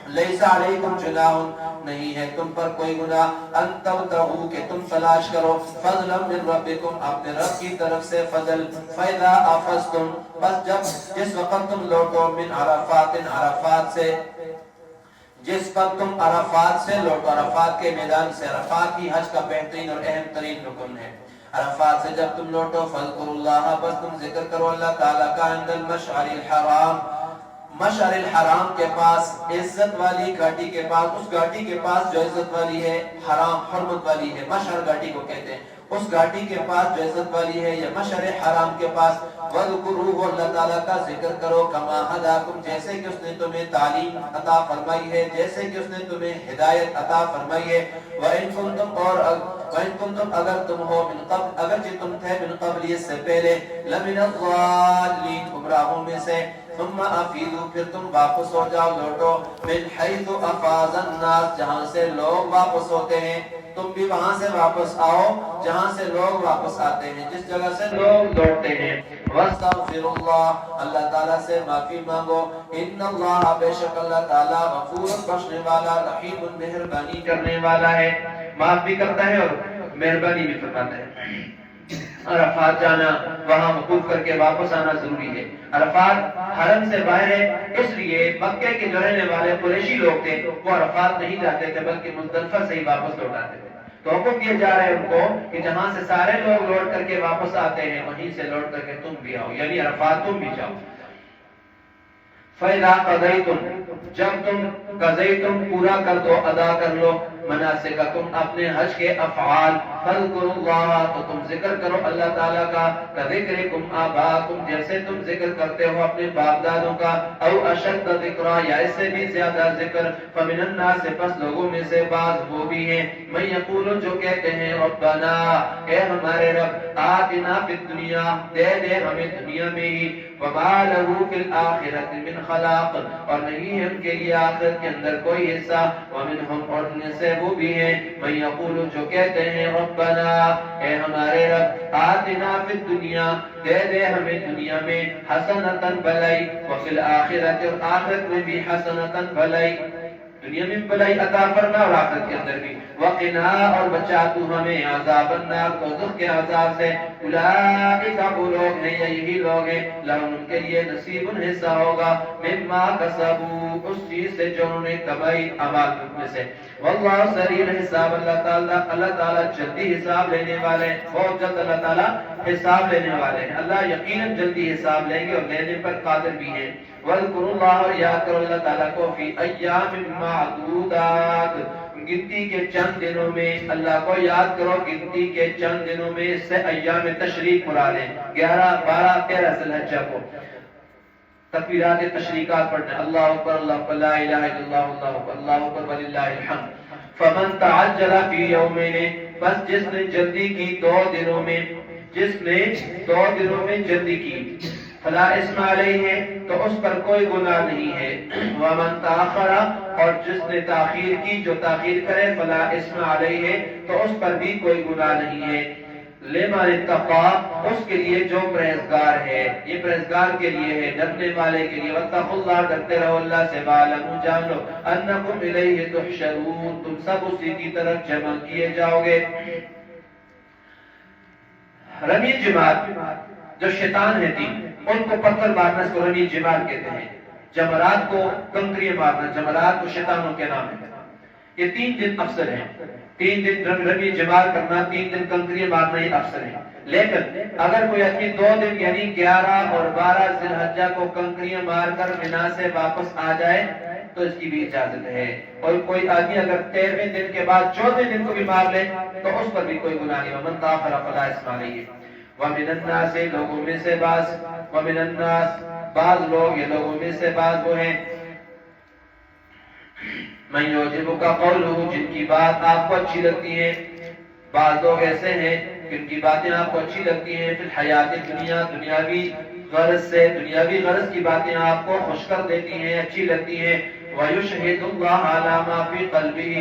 Speaker 1: لیس علیکم جناح نہیں ہے تم پر کوئی گناہ ان تبتغوا کہ تم تلاش کرو فضلا من ربکم اپنے رب کی طرف سے فضل فاذا افضتم بس جس وقت تم لوٹو من عرفات سے جس وقت تم عرفات سے لوٹو عرفات کے میدان سے عرفات ہی حج کا بہترین اور اہم ترین رکن ہے عرفات سے جب تم لوٹو فذکروا اللہ بس تم ذکر کرو اللہ تعالیٰ کا عند المشعر الحرام مشعر الحرام کے پاس عزت والی گھاٹی کے پاس اس گھاٹی کے پاس جو عزت والی ہے حرام حرمت والی ہے مشعر گھاٹی کو کہتے ہیں اس گھاٹی کے پاس جو عزت والی ہے یا مشعر حرام کے پاس وَذْكُرُوهُ اللہ تعالیٰ کا ذکر کرو كَمَا هَدَاكُمْ جیسے کہ اس نے تمہیں تعلیم عطا فرمائی ہے جیسے کہ اس نے تمہیں ہدایت عطا فرمائی ہے وَإِن كُنْتُمْ اگر تم ہو من قبل اگرچہ تم تھے من قبل اس سے پہلے لَمِنَ الضَّالِّينَ گمراہوں میں سے ثم افیدوا پھر تم واپس ہو جاؤ لوٹو من حیث افاض الناس جہاں سے لوگ واپس ہوتے ہیں تم بھی وہاں سے واپس آؤ جہاں سے لوگ واپس آتے ہیں جس جگہ سے لوگ لوٹتے ہیں واستغفر اللہ اللہ تعالیٰ سے معافی مانگو ان اللہ بے شک اللہ تعالیٰ غفور بخشنے والا رحیم مہربانی کرنے والا ہے معاف بھی کرتا ہے اور مہربانی بھی فرماتا ہے عرفات جانا، وہاں وقوف کر کے واپس آنا ضروری ہے۔ عرفات حرم سے باہر ہے، اس لیے مکے کے جو رہنے والے قریشی لوگ تھے وہ عرفات نہیں جاتے تھے بلکہ مزدلفہ سے ہی واپس لوٹ آتے تھے۔ تو حکم دیا جا رہا ہے ان کو کہ جہاں سے سارے لوگ لوٹ کر کے واپس آتے ہیں وہیں سے لوٹ کر کے تم بھی آؤ، یعنی عرفات تم بھی جاؤ۔ فَإِذَا قَضَيْتُمْ، جب تم قضیتم پورا کر دو، ادا کر لو، مناسککم اپنے حج کے افعال، فاذکروا اللہ تو تم ذکر کرو اللہ تعالیٰ کا، کذکرکم آباءکم جیسے تم ذکر کرتے ہو اپنے باپ دادوں کا، او اشد ذکرا یا اس سے بھی زیادہ ذکر، فمن الناس پس لوگوں میں سے بعض وہ بھی ہیں، من یقول جو کہتے ہیں ربنا اے ہمارے رب، آتنا فی الدنیا دے دے ہمیں دنیا میں ہی، وما لہ فی الآخرۃ من خلاق اور نہیں ہے ان کے لیے آخرت کے اندر کوئی حصہ، ومنہم اور ان سے وہ بھی ہیں من یقول جو کہتے ہیں ربنا اے ہمارے رب، آتنا فی الدنیا دے دے ہمیں دنیا میں حسنۃ بھلائی، وفی الآخرۃ اور آخرت میں بھی حسنۃ بھلائی، دنیا میں بھلائی عطا فرما اور آخرت کے اندر بھی، وقنا اور بچا تو ہمیں عذاب النار دوزخ کے عذاب سے، اولئک وہ لوگ ہیں یا یہی لوگ ہیں، لہم ان کے لیے نصیب حصہ ہوگا، مما کسبوا اس چیز سے جو انہوں نے کمائی اعمال میں سے، واللہ سریع الحساب اللہ تعالیٰ جلدی حساب لینے والے ہیں، بہت جلد اللہ تعالیٰ حساب لینے والے ہیں، اللہ یقیناً جلدی حساب لیں گے اور لینے پر قادر بھی ہیں۔ وَاذْكُرُوا اللَّهَ اور یاد کرو اللہ تعالیٰ کو فی ایام معدودات گنتی کے چند دنوں میں، اللہ کو یاد کرو گنتی کے چند دنوں میں، اس سے ایام تشریق مراد ہیں 11 12 13 ذی الحجہ کو تکبیرات تشریقات پڑھنا، اللہ اکبر اللہ اکبر لا الہ الا اللہ اللہ اکبر اللہ اکبر وللہ الحمد۔ فمن تعجل فی یومین بس جس نے جلدی کی 2 دنوں میں، جس نے 2 دنوں میں جلدی کی، فلا اسم علیہ تو اس پر کوئی گناہ نہیں ہے، ومن تاخر اور جس نے تاخیر کی جو تاخیر کرے، فلا اسم علیہ تو اس پر بھی کوئی گناہ نہیں ہے، لمن اتقى اس کے لیے جو پرہیزگار ہے، یہ پرہیزگار کے لیے ہے، ڈرنے والے کے لیے، واتقوا اللہ ڈرتے رہو اللہ سے، وَاعْلَمُوا جان لو انکم الیہ تحشرون تم سب اسی کی طرف جمع کیے جاؤ گے۔ رمی جماعت جو شیطان ہے تین ان کو پتھر مارنا اس کو رمی جماعت کہتے ہیں، جمرات کو کنکریاں مارنا، جمرات کو شیطانوں کے نام ہے۔ یہ 3 دن افضل ہیں، 3 دن رمی جماعت کرنا، 3 دن کنکریاں مارنا یہ افضل ہے، لیکن اگر کوئی آدمی 2 دن یعنی 11 اور 12 ذی الحجہ کو کنکریاں مار کر مینا سے واپس آ جائے تو اس کی بھی اجازت ہے، اور کوئی آدمی اگر 13ویں دن کے بعد 14ویں دن کو بھی مار لے تو اس پر بھی کوئی گناہ نہیں، ومن تاخر فلا اسم علیہ۔ ومن الناس لوگوں میں سے بعض، ومن الناس بعض لوگ یہ لوگوں میں سے بعض وہ ہیں، من یعجبک قولہ جن کی بات آپ کو اچھی لگتی ہے، بعض لوگ ایسے ہیں جن کی باتیں آپ کو اچھی لگتی ہیں، فی الحیات دنیا دنیاوی غرض سے، دنیاوی غرض کی باتیں آپ کو خوش کر دیتی ہیں، اچھی لگتی ہیں، وَيُشْهِدُ اللَّهَ عَلَى مَا فِي قَلْبِهِ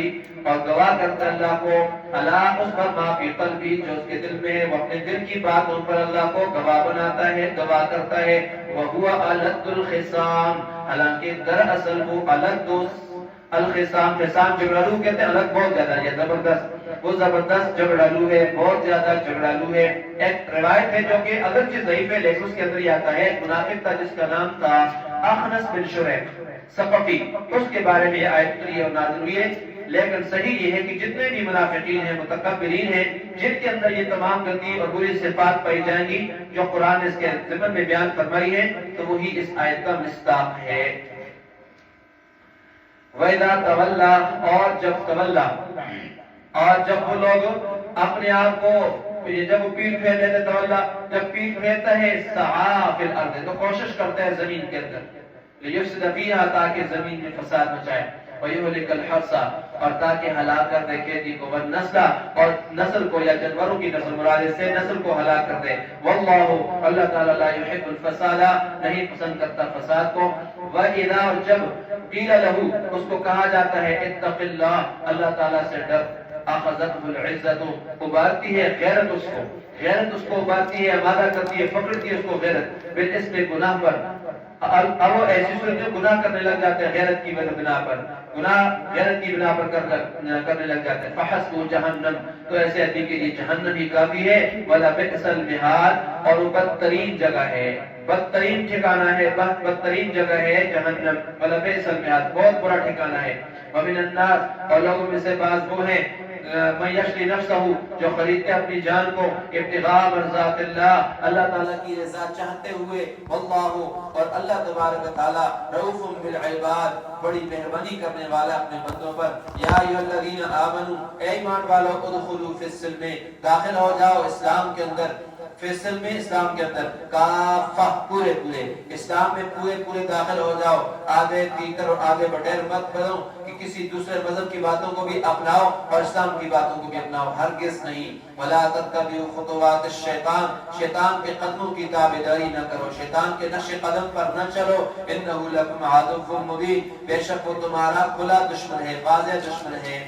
Speaker 1: اور گواہ کرتا اللہ کو اللہ اس پر ما فی قلبی جو اس کے دل میں ہے، وہ اپنے دل کی باتوں پر اللہ کو گواہ بناتا ہے، گواہ کرتا ہے، وَهُوَ أَلَدُّ الْخِصَامِ حالانکہ دراصل وہ الگ الخصام، خصام جھگڑالو کہتے ہیں، الگ بہت زیادہ یا زبردست، وہ زبردست جھگڑالو ہے، بہت زیادہ جھگڑالو ہے۔ ایک روایت ہے جو کہ اگرچہ ضعیف ہے لیکن اس کے اندر یہ آتا ہے، منافق تھا جس کا نام تھا اخنس بن شریح ثقفی، اس کے بارے میں یہ آیت اتری اور نازل ہوئی ہے، لیکن صحیح یہ ہے کہ جتنے بھی منافقین ہیں، متکبرین ہیں، جن کے اندر یہ تمام گندی اور بری صفات پائی جائیں گی جو قرآن نے اس کے ضمن میں بیان فرمائی ہے، تو وہی اس آیت کا مصداق ہے۔ وَإِذَا تَوَلَّى اور جب تولا اور جب وہ لوگ اپنے آپ کو جب وہ پیٹ پھیر لیتے، تولا جب پیٹ پھیرتا ہے، سعا فی الارض تو کوشش کرتا ہے زمین کے اندر، لیفسد فیہا تاکہ زمین میں فساد مچائے، وَيُهْلِكَ الْحَرْثَ اور تاکہ ہلاک کر دے کھیتی کو، وَالنَّسْلَ اور نسل کو یا جانوروں کی نسل مراد سے نسل کو ہلاک کر دے، وَاللَّهُ اللہ تعالیٰ لا يحب الفساد نہیں پسند کرتا فساد کو، وَإِذَا اور جب قیل لہو اس کو کہا جاتا ہے اتق اللہ اللہ تعالیٰ سے ڈر، اخذته العزت ابارتی ہے غیرت اس کو، غیرت اس کو ابارتی ہے، آمادہ کرتی ہے، پکڑتی ہے اس کو غیرت، بالاسم گناہ پر، اب وہ ایسی صورت میں گناہ کرنے لگ جاتے ہیں غیرت کی بنا پر، گناہ غیرت کی بنا پر کرنے لگ جاتے ہیں، فحسبہ جہنم، تو ایسے آدمی کے لیے جہنم ہی کافی ہے، وَلَبِئْسَ الْمِہَادُ، اور وہ بدترین جگہ ہے، بدترین ٹھکانہ ہے، بدترین جگہ ہے جہنم، وَلَبِئْسَ الْمِہَادُ، بہت برا ٹھکانہ ہے۔ وَمِنَ النَّاسِ، اور لوگوں میں سے بعض وہ ہیں من یشری نفسہ، جو خریدتے اپنی جان کو ابتغاء مرضات اللہ، اللہ تعالیٰ کی رضا چاہتے ہوئے، واللہ، اور اللہ تبارک تعالیٰ رؤوف بالعباد، بڑی مہربانی کرنے والا اپنے بندوں پر۔ یا ایھا الذین آمنوا، اے ایمان والو، ادخلوا فی السلم، داخل ہو جاؤ اسلام کے اندر، فی السلم، اسلام کے اندر، کافہ، پورے پورے اسلام میں پورے داخل ہو جاؤ، آدھے پیکر اور آدھے بٹیر مت بنو کہ کسی دوسرے مذہب کی باتوں کو بھی اپناؤ اور اسلام کی باتوں کو بھی اپناؤ، ہرگز نہیں۔ ولا تتبعوا خطوات الشیطان، شیطان کے قدموں کی تابعداری نہ کرو، شیطان کے نقش قدم پر نہ چلو، انہ لکم عدو مبین، بے شک وہ تمہارا کھلا دشمن ہے، واضح دشمن ہے۔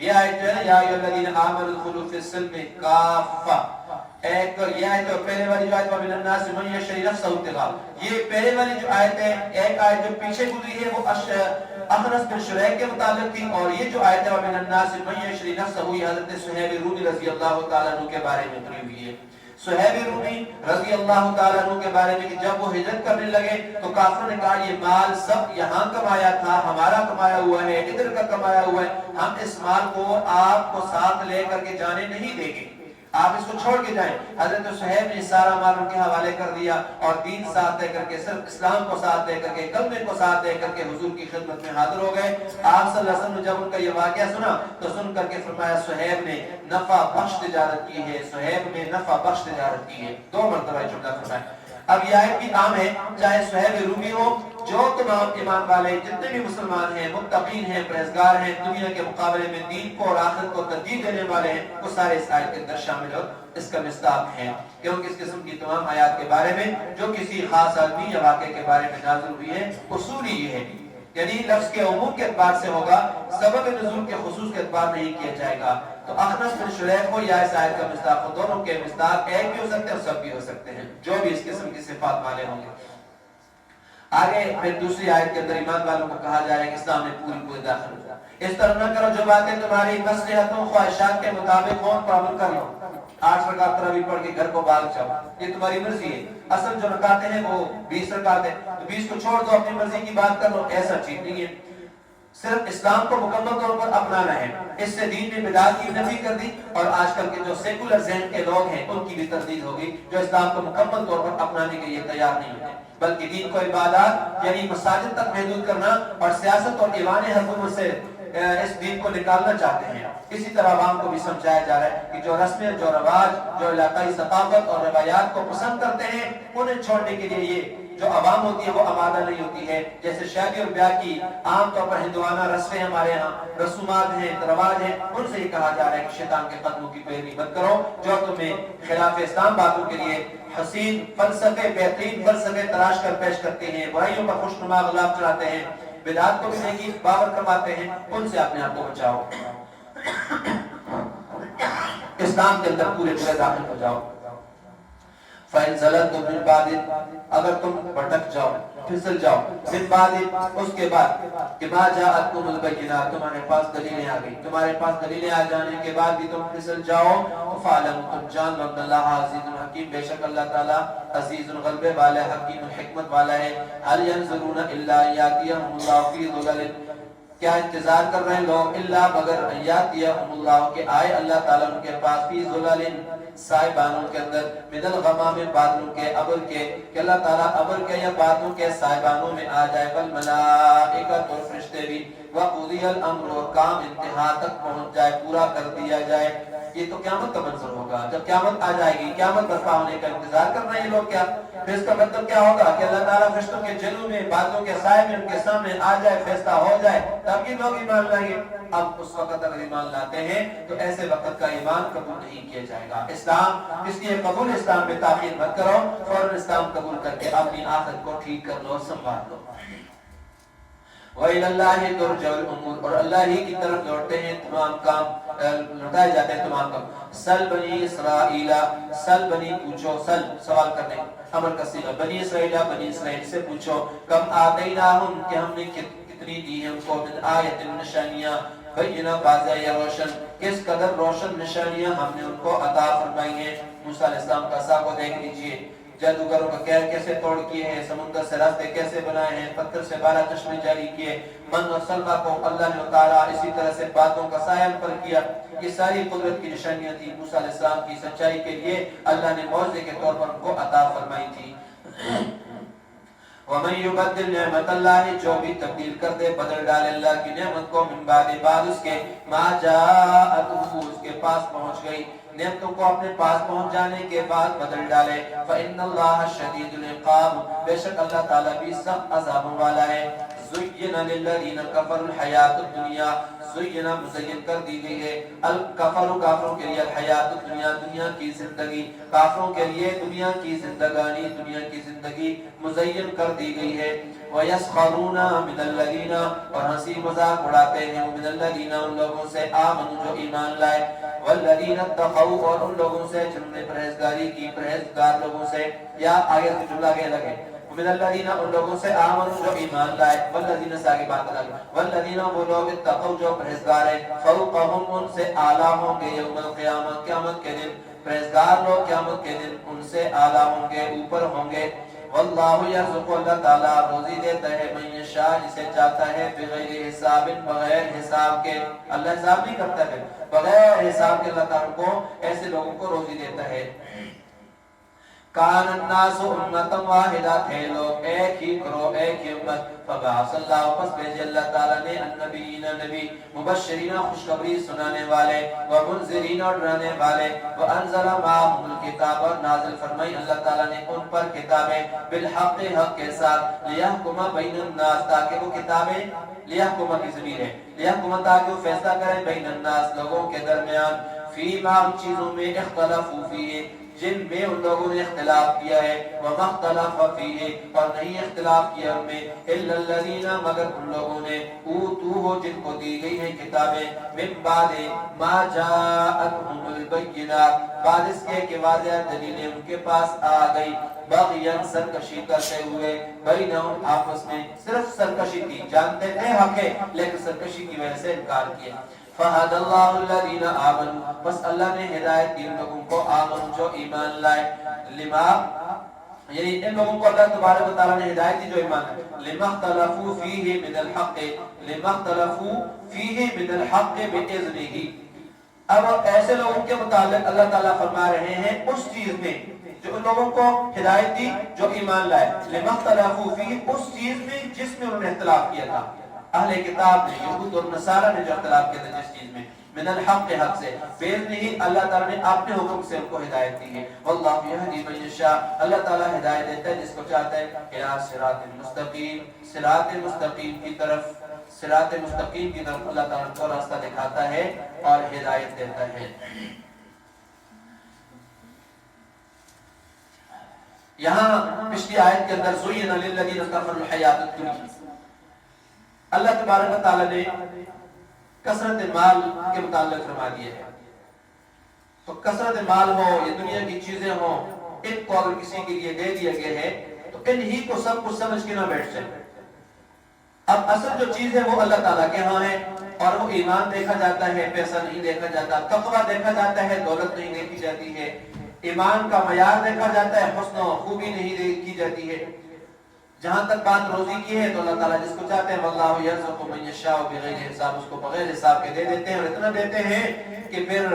Speaker 1: یہ آیت جو ہے یا ایھا الذین آمنوا ادخلوا فی السلم کافہ، ایک یہ آیت پہلے والی جو آیت وَمِنَ النَّاسِ مَن یشری نفسہ ابتغاء، یہ پہلے والی جو آیت ہے، ایک آیت جو پیچھے گزری ہے وہ اخنس بن شریح کے متعلق تھی، اور یہ جو آیت ہے وَمِنَ النَّاسِ مَن یشری نفسہ، یہ حضرت صہیب رومی رضی اللہ تعالیٰ عنہ کے بارے میں اتری ہوئی ہے۔ صہیب رومی رضی اللہ تعالیٰ عنہ کے بارے میں کہ جب وہ ہجرت کرنے لگے تو کافروں نے کہا یہ مال سب یہاں کمایا تھا، ہمارا کمایا ہوا ہے، ادھر کا کمایا ہوا ہے، ہم اس مال کو آپ کو ساتھ لے کر کے جانے نہیں دیں گے، آپ اس کو چھوڑ کے جائیں۔ حضرت صہیب نے سارا مال ان کے حوالے کر دیا اور دین ساتھ لے کر کے، صرف اسلام کو ساتھ لے کر کے، کلمے کو ساتھ لے کر کے حضور کی خدمت میں حاضر ہو گئے۔ آپ صلی اللہ علیہ وسلم نے جب ان کا یہ واقعہ سنا تو سن کر کے فرمایا صہیب نے نفع بخش تجارت کی ہے، صہیب نے نفع بخش تجارت کی ہے، 2 مرتبہ جملہ فرمایا۔ اب یہ آیت بھی عام ہے، چاہے صہیب رومی ہو، جو تمام ایمان والے جتنے بھی مسلمان ہیں، متقین ہیں، پرہیزگار ہیں، دنیا کے مقابلے میں دین کو اور آخرت کو ترجیح دینے والے ہیں، وہ سارے اس آیت کے اندر شامل ہو، اس کا مصداق ہیں، کیونکہ اس قسم کی تمام آیات کے بارے میں جو کسی خاص آدمی یا واقعے کے بارے میں نازل ہوئی ہے، اصول ہی یہ ہے، یعنی لفظ کے عموم کے اعتبار سے ہوگا، سبب نزول کے خصوص کے اعتبار نہیں کیا جائے گا۔ تو اخنس بن شریح ہو یا اس آیت کا مصداق ہو، دونوں کے مصداق ایک بھی ہو سکتے ہیں اور سب بھی ہو سکتے ہیں، جو بھی اس قسم کی صفات والے ہوں گے۔ آگے پھر دوسری آیت کے اندر ایمان والوں کو کہا جائے کہ اسلام میں پوری داخل ہو، اس طرح نہ کرو جو باتیں تمہاری مصلحتوں خواہشات کے مطابق ہوں تو عمل کر لو، 8 رکعت تراویح پڑھ کے گھر کو بھاگ جاؤ، یہ تمہاری مرضی ہے، اصل جو رکعتیں ہیں وہ 20 رکعت ہے، تو 20 کو چھوڑ دو، اپنی مرضی کی بات کر لو، ایسا چیز نہیں ہے، صرف اسلام کو مکمل طور پر اپنانا ہے۔ اس سے دین نے بدعات کی نفی کر دی، اور آج کل کے جو سیکولر ذہن کے لوگ ہیں ان کی بھی تردید ہوگی، جو اسلام کو مکمل طور پر اپنانے کے لیے تیار نہیں ہوتے، بلکہ دین کو عبادات یعنی مساجد تک محدود کرنا اور سیاست اور ایوان حکومت سے اس دین کو نکالنا چاہتے ہیں۔ اسی طرح عوام کو بھی سمجھایا جا رہا ہے کہ جو رسمیں، جو رواج، جو علاقائی ثقافت اور روایات کو پسند کرتے ہیں، انہیں چھوڑنے کے لیے یہ جو عوام ہوتی ہے وہ آمادہ نہیں ہوتی ہے۔ جیسے شادی اور بیاہ کی عام طور پر ہندوانہ رسمیں ہمارے ہاں رسومات ہیں، رواج ہیں، ان سے یہ کہا جا رہا ہے کہ شیطان کے قدموں کی پیروی مت کرو، جو تمہیں خلاف اسلام باتوں کے لیے حسین فلسفے، بہترین فلسفے تلاش کر پیش کرتے ہیں، برائیوں پر خوشنما غلاف چلاتے ہیں، بدعات کو بھی نیکی باور کرواتے ہیں، ان سے اپنے آپ کو بچاؤ، اسلام کے اندر پورے داخل ہو جاؤ۔ فَإِنْ زَلَلْتُمْ مِنْ بَعْدِ، اگر تم بھٹک جاؤ، پھسل جاؤ، مِنْ بَعْدِ، اس کے بعد کہ مَا جَاءَتْكُمُ الْبَيِّنَاتُ، تمہارے پاس دلیلیں آ گئی، تمہارے پاس دلیلیں آ جانے کے بعد بھی تم پھسل جاؤ، فَعْلَمُوا، تم جان لو ان اللہ عزیز الحکیم، بے شک اللہ تعالیٰ عزیز الغلبے والا ہے، حکیم الحکمت والا ہے۔ هَلْ يَنْظُرُونَ إِلَّا أَنْ يَأْتِيَهُمُ اللَّهُ فِي ظُلَلٍ، کیا انتظار کر رہے ہیں لوگ، اللہ مگر یاتیہم اللہ، کہ آئے اللہ تعالیٰ ان کے پاس، فی ظلال، سائے بانوں کے اندر، من الغمام، بادلوں کے، ابر کے، کہ اللہ تعالیٰ ابر کے یا بادلوں کے سائے بانوں میں آ جائے، والملائکۃ، اور فرشتے بھی، وقضی الامر، اور کام انتہا تک پہنچ جائے، پورا کر دیا جائے۔ یہ تو قیامت کا منظر ہوگا، جب قیامت آ جائے گی، قیامت برپا ہونے کا انتظار کر رہے ہیں لوگ، کیا پھر اس کا مطلب کیا ہوگا کہ اللہ تعالیٰ فرشتوں کے جلوں میں، بادلوں کے سائے میں ان کے سامنے آ جائے، فیصلہ ہو جائے، تب یہ لوگ ایمان لائیں گے۔ اب اس وقت اگر ایمان لاتے ہیں تو ایسے وقت کا ایمان قبول نہیں کیا جائے گا۔ اسلام اس لیے قبول اسلام میں تاخیر مت کرو، فوراً اسلام قبول کر کے اپنی آخرت کو ٹھیک کر لو، سنبھال لو۔ وَإِلَى اللَّهِ تُرْجَعُ الْأُمُورُ، اور اللہ ہی کی طرف لوٹتے ہیں تمام کام، لوٹائے جاتے ہیں تمام کام. سل بنی اسرائیل، سل بنی پوچھو، سل سوال کرنے امر کا صیغہ، بنی اسرائیل بنی اسرائیل سے پوچھو، کم آتیناہم کہ ہم نے کتنی دی ہیں ان کو، من آیت نشانیاں، بینہ واضح یا روشن، کس قدر روشن نشانیاں ہم نے ان کو عطا فرمائی ہیں. موسیٰ علیہ السلام کا عصا کو دیکھ لیجئے، جادوگروں کا قہر کیسے توڑ کیے ہیں، سمندر سے راستے کیسے بنائے ہیں، پتھر سے 12 چشمے جاری کیے، من اور سلمہ کو اللہ نے اتارا، اسی طرح سے باتوں کا سایہ پر کیا. یہ ساری قدرت کی نشانیاں تھی موسیٰ علیہ السلام کی سچائی کے لیے اللہ نے معجزے کے طور پر ان کو عطا فرمائی تھی. وَمَن يُبَدِّلْ نِعْمَتَ اللَّهِ، جو بھی تبدیل کر دے، بدل ڈالے اللہ کی نعمت کو، من بعد اس کے، ما جاءته، اس کے پاس پہنچ گئی، نعمتوں کو اپنے پاس پہنچ جانے کے بعد بدل ڈالے. فَإِنَّ اللَّهَ شَدِيدُ الْعِقَابِ، بے شک اللہ تعالیٰ بھی سخت عذابوں والا ہے. زُيِّنَ لِلَّذِينَ كَفَرُوا الْحَيَاةُ الدُّنْيَا، زُيِّنَ مزین کر دی گئی ہے، الکفر کافروں کے لیے، الحیات الدنیا دنیا کی زندگی، کافروں کے لیے دنیا کی زندگانی، دنیا کی زندگی مزین کر دی گئی ہے. وَيَسْخَرُونَ مِنَ الَّذِينَ، اور ہنسی مذاق اڑاتے ہیں مِنَ الَّذِينَ ان لوگوں سے، آمنوا جو ایمان لائے، وَالَّذِينَ اتَّقَوْا اور ان لوگوں سے جنہوں نے پرہیزگاری کی، پرہیزگار لوگوں سے. یا آگے سے جملہ کے لگے من الذین ان لوگوں سے، آمنوا جو ایمان لائے، والذین سے آگے بات لگے، والذین وہ لوگ اتقوا جو پرہیزگار ہیں، فوقہم ان سے اعلیٰ ہوں گے، یوم القیامہ قیامت کے دن، پرہیزگار لوگ قیامت کے دن ان سے اعلیٰ ہوں گے، اوپر ہوں گے. واللہ یرزق، اللہ تعالیٰ روزی دیتا ہے، من یشاء جسے چاہتا ہے، بغیر حساب بغیر حساب کے. اللہ حساب نہیں کرتا ہے، بغیر حساب کے اللہ تعالیٰ کو ایسے لوگوں کو روزی دیتا ہے. کان الناس امتا واحدہ، تھے لوگ ایک ہی کرو، ایک ہی امت. فبعث اللہ، پس بھیجے اللہ تعالیٰ نے النبیین نبی، مبشرین خوشخبری سنانے والے، ومنذرین اور ڈرانے والے، وانزل معهم الکتاب اور نازل فرمائی اللہ تعالیٰ نے ان پر کتابیں، بالحق حق کے ساتھ، لیحکم بین الناس تاکہ وہ کتابیں، لیحکم کی ضمیر ہے، لیحکم تاکہ وہ فیصلہ کرے، بین الناس لوگوں کے درمیان، فیما چیزوں میں اختلافو فیہ جن میں ان لوگوں نے اختلاف کیا ہے، وَمَا اخْتَلَفَ فِيهِ اور نہیں اختلاف کیا ان میں، إِلَّا الَّذِينَ مگر ان لوگوں نے، أُوتُوهُ جن کو دی گئی ہیں کتابیں، مِن بَعْدِ مَا جَاءَتْهُمُ الْبَيِّنَاتُ بعد اس کے کہ واضح دلیلیں ان کے پاس آ گئی، بغیاً سرکشی کرتے ہوئے، بینہم آپس میں، صرف سرکشی تھی، جانتے تھے حق ہے لیکن سرکشی کی وجہ سے انکار کیا. فہد اللہ الذین آمنوا، بس اللہ نے ہدایت دی ان لوگوں کو، آمن جو ایمان لائے، لما یعنی ان لوگوں کو اللہ تبارک و تعالیٰ نے ہدایت دی جو ایمان لائے، لما اختلفوا فیہ من الحق، لما اختلفوا فیہ من الحق بإذنہ. اب ایسے لوگوں کے متعلق اللہ تعالیٰ فرما رہے ہیں اس چیز میں جو ان لوگوں کو ہدایت دی جو ایمان لائے، لما اختلفوا فیہ اس چیز میں جس میں انہوں نے اختلاف کیا تھا. اہل کتاب نے، یہود اور نصارہ نے جو اختلاف کیا تھا جس چیز میں، من الحق حق سے، بإذنہ ہی اللہ تعالیٰ نے اپنے حکم سے ان کو ہدایت دی ہے. واللہ یہدی من یشاء، اللہ تعالیٰ ہدایت دیتا ہے جس کو چاہتا ہے، الی صراط مستقیم، صراط مستقیم کی طرف، صراط مستقیم کی طرف اللہ تعالیٰ کو راستہ دکھاتا ہے اور ہدایت دیتا ہے. یہاں پچھلی آیت کے اندر زُیِّنَ لِلَّذِینَ کَفَرُوا الْحَیَاةُ الدُّنْیَا، اللہ تبارک و تعالیٰ نے کثرت مال کے متعلق فرما دیا ہے. تو کثرت مال ہو یا دنیا کی چیزیں ہوں، ان کو اگر کسی کے لیے دے دیا گیا ہے تو ان ہی کو سب کچھ سمجھ کے نہ بیٹھ جائے. اب اصل جو چیز ہے وہ اللہ تعالیٰ کے ہاں ہے، اور وہ ایمان دیکھا جاتا ہے، پیسہ نہیں دیکھا جاتا، تقویٰ دیکھا جاتا ہے، دولت نہیں دیکھی جاتی ہے، ایمان کا معیار دیکھا جاتا ہے، حسن و خوبی نہیں دیکھی جاتی ہے. جہاں تک بات روزی کی ہے تو اللہ تعالیٰ جس کو چاہتے ہیں، واللہ یرزق من یشاء بغیر حساب، اس کو بغیر حساب کے دے دیتے ہیں، اور اتنا دیتے ہیں کہ پھر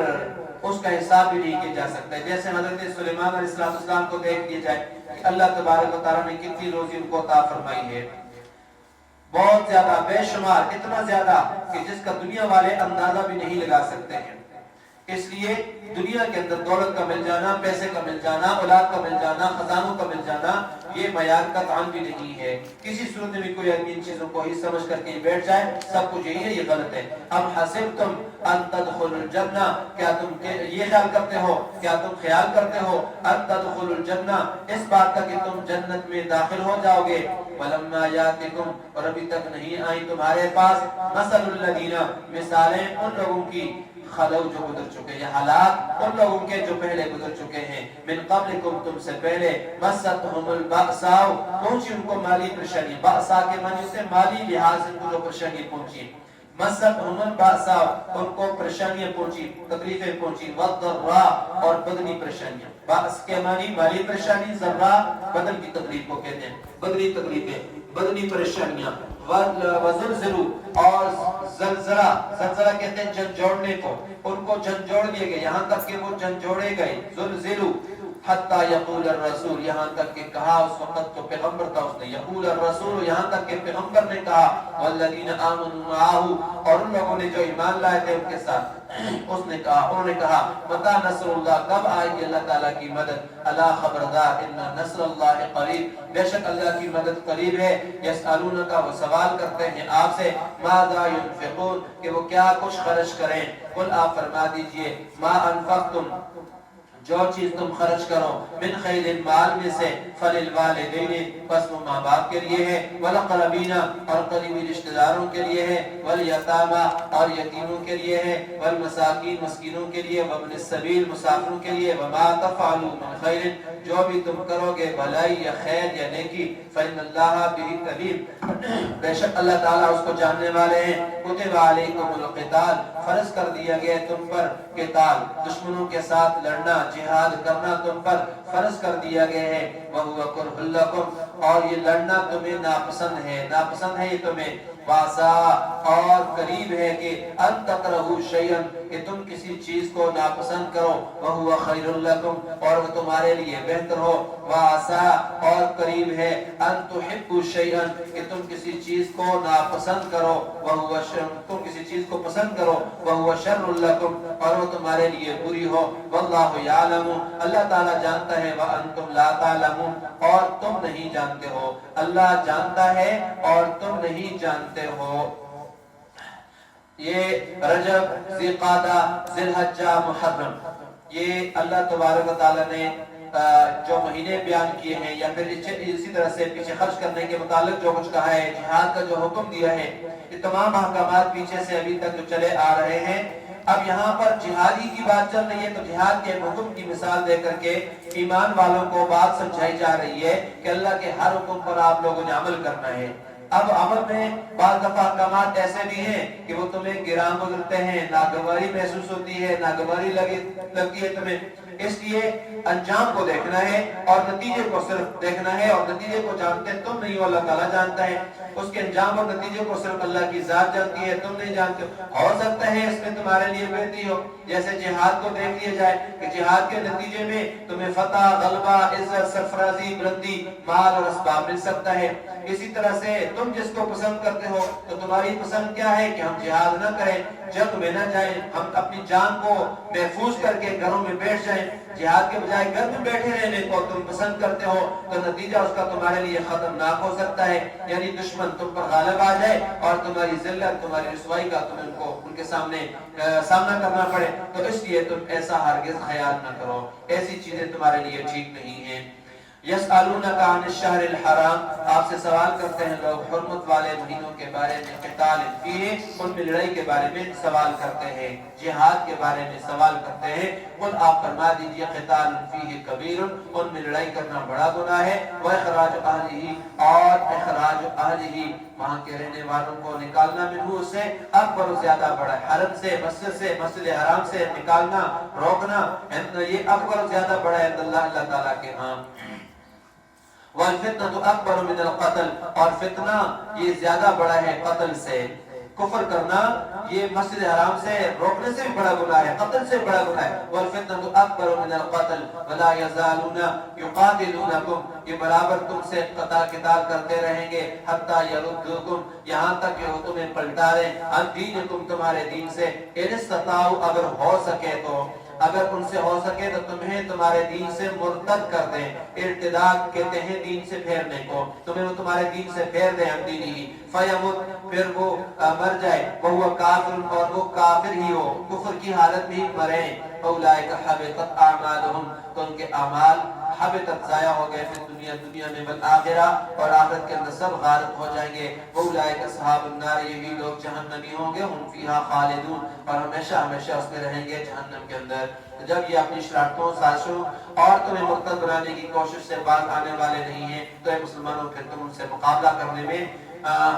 Speaker 1: اس کا حساب بھی نہیں کیا جا سکتا. جیسے حضرت سلیمان علیہ السلام کو دیکھ لیا جائے کہ اللہ تبارک و تعالیٰ نے کتنی روزی ان کو عطا فرمائی ہے، بہت زیادہ، بے شمار، اتنا زیادہ کہ جس کا دنیا والے اندازہ بھی نہیں لگا سکتے ہیں. اس لیے دنیا کے اندر دولت کا مل جانا، پیسے کا مل جانا، اولاد کا مل جانا، خزانوں کا مل جانا، یہ معیار قطعاً بھی نہیں ہے. کسی صورت میں بھی کوئی آدمی ان چیزوں کو ہی سمجھ کر کے بیٹھ جائے سب کچھ یہی ہے، یہ غلط ہے. ام حسبتم ان تدخلوا الجنہ، کیا تم یہ خیال کرتے ہو، کیا تم خیال کرتے ہو ان تدخلوا الجنہ، اس بات کا کہ تم جنت میں داخل ہو جاؤ گے. ولما یاتکم، اور ابھی تک نہیں آئی تمہارے پاس مثل الذین، مثالیں ان لوگوں کی خلو جو گزر چکے، یہ حالات ان لوگوں کے جو پہلے گزر چکے ہیں. من قبلکم، تم سے پہلے، مستہم البأساء، پہنچی ان کو مالی پریشانی. بأساء کے معنی سے مالی لحاظ سے ان کو جو پریشانی پہنچی. مستہم البأساء، ان کو پریشانیاں پہنچی، تکلیفیں پہنچی. والضراء، اور بدنی پریشانیاں. بأس کے معنی مالی پریشانی، ضراء بدن کی تکلیف کو کہتے ہیں، بدنی تکلیفیں، بدنی پریشانیاں. وزلزلوا، اور زلزلہ، زلزلہ کہتے ہیں جھنجھوڑنے کو، ان کو جھنجھوڑ دیے گئے یہاں تک کہ وہ جھنجھوڑے گئے. زلزلوا حتی یقول الرسول، یہاں تک کہ کہا اس وقت تو پیغمبر تھا اس نے، یقول الرسول، یہاں تک کہ پیغمبر نے کہا، والذین آمنوا معه، اور ان لوگوں نے جو ایمان لائے تھے ان کے ساتھ، اس نے کہا، انہوں نے کہا، متی نصر اللہ، کب آئے گی اللہ تعالیٰ کی مدد. الا خبردار، ان نصر اللہ قریب، بے شک اللہ کی مدد قریب ہے. یسألونک، وہ سوال کرتے ہیں آپ سے، ماذا ينفقون، کہ وہ کیا کچھ خرچ کریں. قل، آپ فرما دیجئے، ما انفقتم، جو چیز تم خرچ کرو، من خیر، مال میں سے، فللوالدین، پس وہ ماں باپ کے لیے ہے، والاقربین، اور قریبی رشتہ داروں کے لیے ہے، والیتامی، اور یتیموں کے لیے ہے، والمساکین، مسکینوں کے لیے، وابن السبیل، مسافروں کے لیے. وما تفعلوا من خیر، جو بھی تم کرو گے بھلائی یا خیر یا نیکی، فإن اللہ بہ علیم، بے شک اللہ تعالیٰ اس کو جاننے والے ہیں. کتب علیکم القتال، فرض کر دیا گیا تم پر قتال، دشمنوں کے ساتھ لڑنا، جہاد کرنا تم پر فرض کر دیا گیا ہے. وَهُوَ كُرْهٌ لَكُمْ، اور یہ لڑنا تمہیں ناپسند ہے، ناپسند ہے یہ تمہیں. وَعَسَىٰ، اور قریب ہے کہ ان تکرہوا شیئا، کہ تم کسی چیز کو ناپسند کرو. وَهُوَ خَيْرٌ لَكُمْ، اور وہ تمہارے لیے بہتر ہو. وَعَسَىٰ، اور قریب ہے ان تحبوا شیئا، کہ تم کسی چیز کو ناپسند کرو. وَهُوَ شر، تم کسی چیز کو پسند کرو. وَهُوَ شَرٌ لَكُمْ، اور وہ تمہارے لیے بری ہو. وَاللَّهُ يَعْلَمُ، اللہ تعالیٰ جانتا ہے. وَأَنْتُمْ لَا تَعْلَمُونَ، اور تم نہیں جانتے ہو. اللہ جانتا ہے اور تم نہیں جانتے ہو. یہ رجب، ذی-قعدہ، ذی-الحجہ، محرم، یہ اللہ تبارک و تعالیٰ نے جو مہینے بیان کیے ہیں، یا پھر اسی طرح سے پیچھے خرچ کرنے کے متعلق جو کچھ کہا ہے، جہاد کا جو حکم دیا ہے، یہ تمام احکامات پیچھے سے ابھی تک جو چلے آ رہے ہیں. اب یہاں پر جہادی کی بات چل رہی ہے تو جہاد کے حکم کی مثال دے کر کے ایمان والوں کو بات سمجھائی جا رہی ہے کہ اللہ کے ہر حکم پر آپ لوگوں نے عمل کرنا ہے. اب عمل میں بعض دفعہ احکامات ایسے بھی ہیں کہ وہ تمہیں گران گزرتے ہیں، ناگواری محسوس ہوتی ہے، ناگواری لگتی ہے تمہیں، اس لیے انجام کو دیکھنا ہے اور نتیجے کو صرف دیکھنا ہے. اور نتیجے کو جانتے تم نہیں ہو، اللہ تعالیٰ جانتا ہے. اس کے انجام اور نتیجے کو صرف اللہ کی ذات جانتی ہے، تم نہیں جانتے. ہو سکتا ہے اس میں تمہارے لیے بہتری ہو، جیسے جہاد کو دیکھ لیا جائے کہ جہاد کے نتیجے میں تمہیں فتح، غلبہ، عزت، سرفرازی، بلندی، مال اور اسباب مل سکتا ہے. اسی طرح سے تم جس کو پسند کرتے ہو تو تمہاری پسند کیا ہے کہ ہم جہاد نہ کریں، جنگ میں نہ جائیں، ہم اپنی جان کو محفوظ کر کے گھروں میں بیٹھ جائیں. جہاد کے بجائے گھر میں بیٹھے رہنے کو تم پسند کرتے ہو تو نتیجہ اس کا تمہارے لیے خطرناک ہو سکتا ہے. یعنی دشمن تم پر غالب آ جائے اور تمہاری ذلت، تمہاری رسوائی کا تم ان کے سامنے سامنا کرنا پڑے. تو اس لیے تم ایسا ہرگز خیال نہ کرو، ایسی چیزیں تمہارے لیے ٹھیک نہیں ہیں. یسألونک عن الشہر الحرام، آپ سے سوال کرتے ہیں لوگ حرمت والے مہینوں کے بارے میں. قتال فیہ، ان میں لڑائی کے بارے میں سوال کرتے ہیں، جہاد کے بارے میں سوال کرتے ہیں. قل، آپ فرما دیجئے، قتال فیہ کبیر، ان میں لڑائی کرنا بڑا گناہ ہے. واخراج اہلہ، اور اخراج اہلہ، وہاں کے رہنے والوں کو نکالنا، منہ سے اکبر، زیادہ بڑا ہے. حرم سے، مسجد حرام سے نکالنا، روکنا، یہ اکبر، زیادہ بڑا ہے اللہ تعالیٰ کے ہاں. والفتنہ اکبر من القتل، اور فتنہ یہ زیادہ بڑا ہے قتل سے. کفر کرنا یہ مسجد حرام سے روکنے سے بھی بڑا گناہ ہے، قتل سے بڑا گناہ ہے. والفتنہ اکبر من القتل ولا یزالون یقاتلونکم، یہ برابر تم سے قتال کرتے رہیں گے. حتی یردوکم، یہاں تک کہ وہ تمہیں پلٹا دیں. عن دینکم، تمہارے دین سے. ان استطاعوا، اگر ہو سکے تو. اگر ان سے ہو سکے تو تمہیں تمہارے دین سے مرتد کر دیں. ارتداد کہتے ہیں دین سے پھیرنے کو. تمہیں وہ تمہارے دین سے پھیر دیں ہم دینی فیمت پھر وہ مر جائے وہ کافر اور وہ کافر ہی ہو کفر کی حالت میں ہی مرے. اولئک حبطت اعمالهم تو ان کے اعمال حبطت ضائع ہو گئے پھر دنیا میں والآخرہ اور آخرت کے اندر سب غارق ہو جائیں گے. اولئک اصحاب النار یہی لوگ جہنمی ہوں گے. ہم فیہا خالدون اور ہمیشہ ہمیشہ اس میں رہیں گے جہنم کے اندر. جب یہ اپنی شرارتوں سازشوں اور تمہیں مرتد بنانے کی کوشش سے باز آنے والے نہیں ہیں تو اے مسلمانوں پھر تم ان سے مقابلہ کرنے میں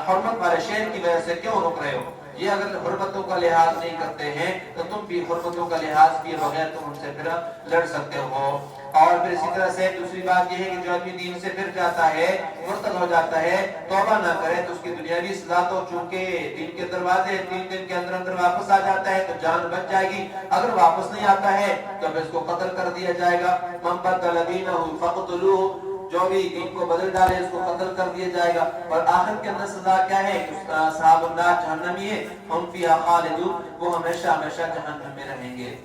Speaker 1: حرمت والے شعر کی وجہ سے کیوں رک رہے ہو؟ یہ اگر حرمتوں کا لحاظ نہیں کرتے ہیں تو تم بھی حرمتوں کا لحاظ کیے بغیر تم ان سے پھر لڑ سکتے ہو. اور پھر اسی طرح سے دوسری بات یہ ہے کہ جو آدمی دین سے پھر جاتا ہے مرتد ہو جاتا ہے توبہ نہ کرے تو اس کی دنیاوی سزا تو چونکہ دین کے دروازے 3 دن کے اندر واپس آ جاتا ہے تو جان بچ جائے گی. اگر واپس نہیں آتا ہے تو پھر اس کو قتل کر دیا جائے گا. من بدل دینہ فقتلوہ جو بھی دین کو بدل ڈالے اس کو قتل کر دیا جائے گا. اور آخر کے اندر سزا کیا ہے؟ اصحاب النار جہنمی ہے. ہم فیہا خالدون وہ ہمیشہ ہمیشہ جہنم میں رہیں گے.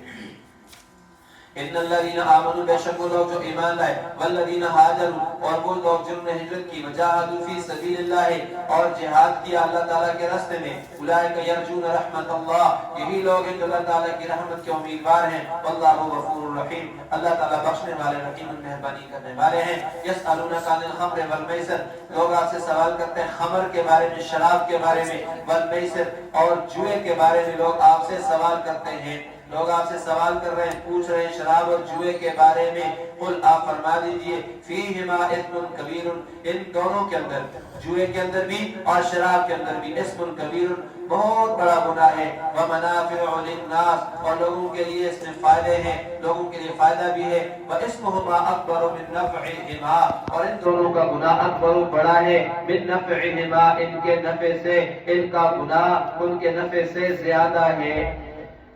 Speaker 1: ان الذين امنوا بے شک وہ لوگ جو ایمان لائے والذین ہاجروا اور وہ لوگ جنہوں نے ہجرت کی وجاہدوا فی سبیل اللہ اور جہاد کیا اللہ تعالیٰ کے راستے میں اولئک یرجون رحمت اللہ یہی لوگ ہیں جو اللہ تعالیٰ کی رحمت کے امیدوار ہیں. واللہ غفور رحیم اللہ تعالیٰ بخشنے والے رحیم مہربانی کرنے والے ہیں. یسألونک عن الخمر والمیسر لوگ آپ سے سوال کرتے ہیں خمر کے بارے میں شراب کے بارے میں والمیسر اور جوئے کے بارے میں لوگ آپ سے سوال کرتے ہیں. لوگ آپ سے سوال کر رہے ہیں پوچھ رہے ہیں شراب اور جوئے کے بارے میں. قل آپ فرما دیجئے فیہما اثم کبیر ان دونوں کے اندر جوئے کے اندر بھی اور شراب کے اندر بھی اثم کبیر بہت بڑا گناہ ہے. ومنافع للناس اور لوگوں کے لیے اس میں فائدے ہیں لوگوں کے لیے فائدہ بھی ہے. واسمہما اکبر من نفعہما اور ان دونوں کا گناہ اکبر بڑا ہے من نفعہما ان کے نفع سے ان کا گناہ ان کے نفع سے زیادہ ہے.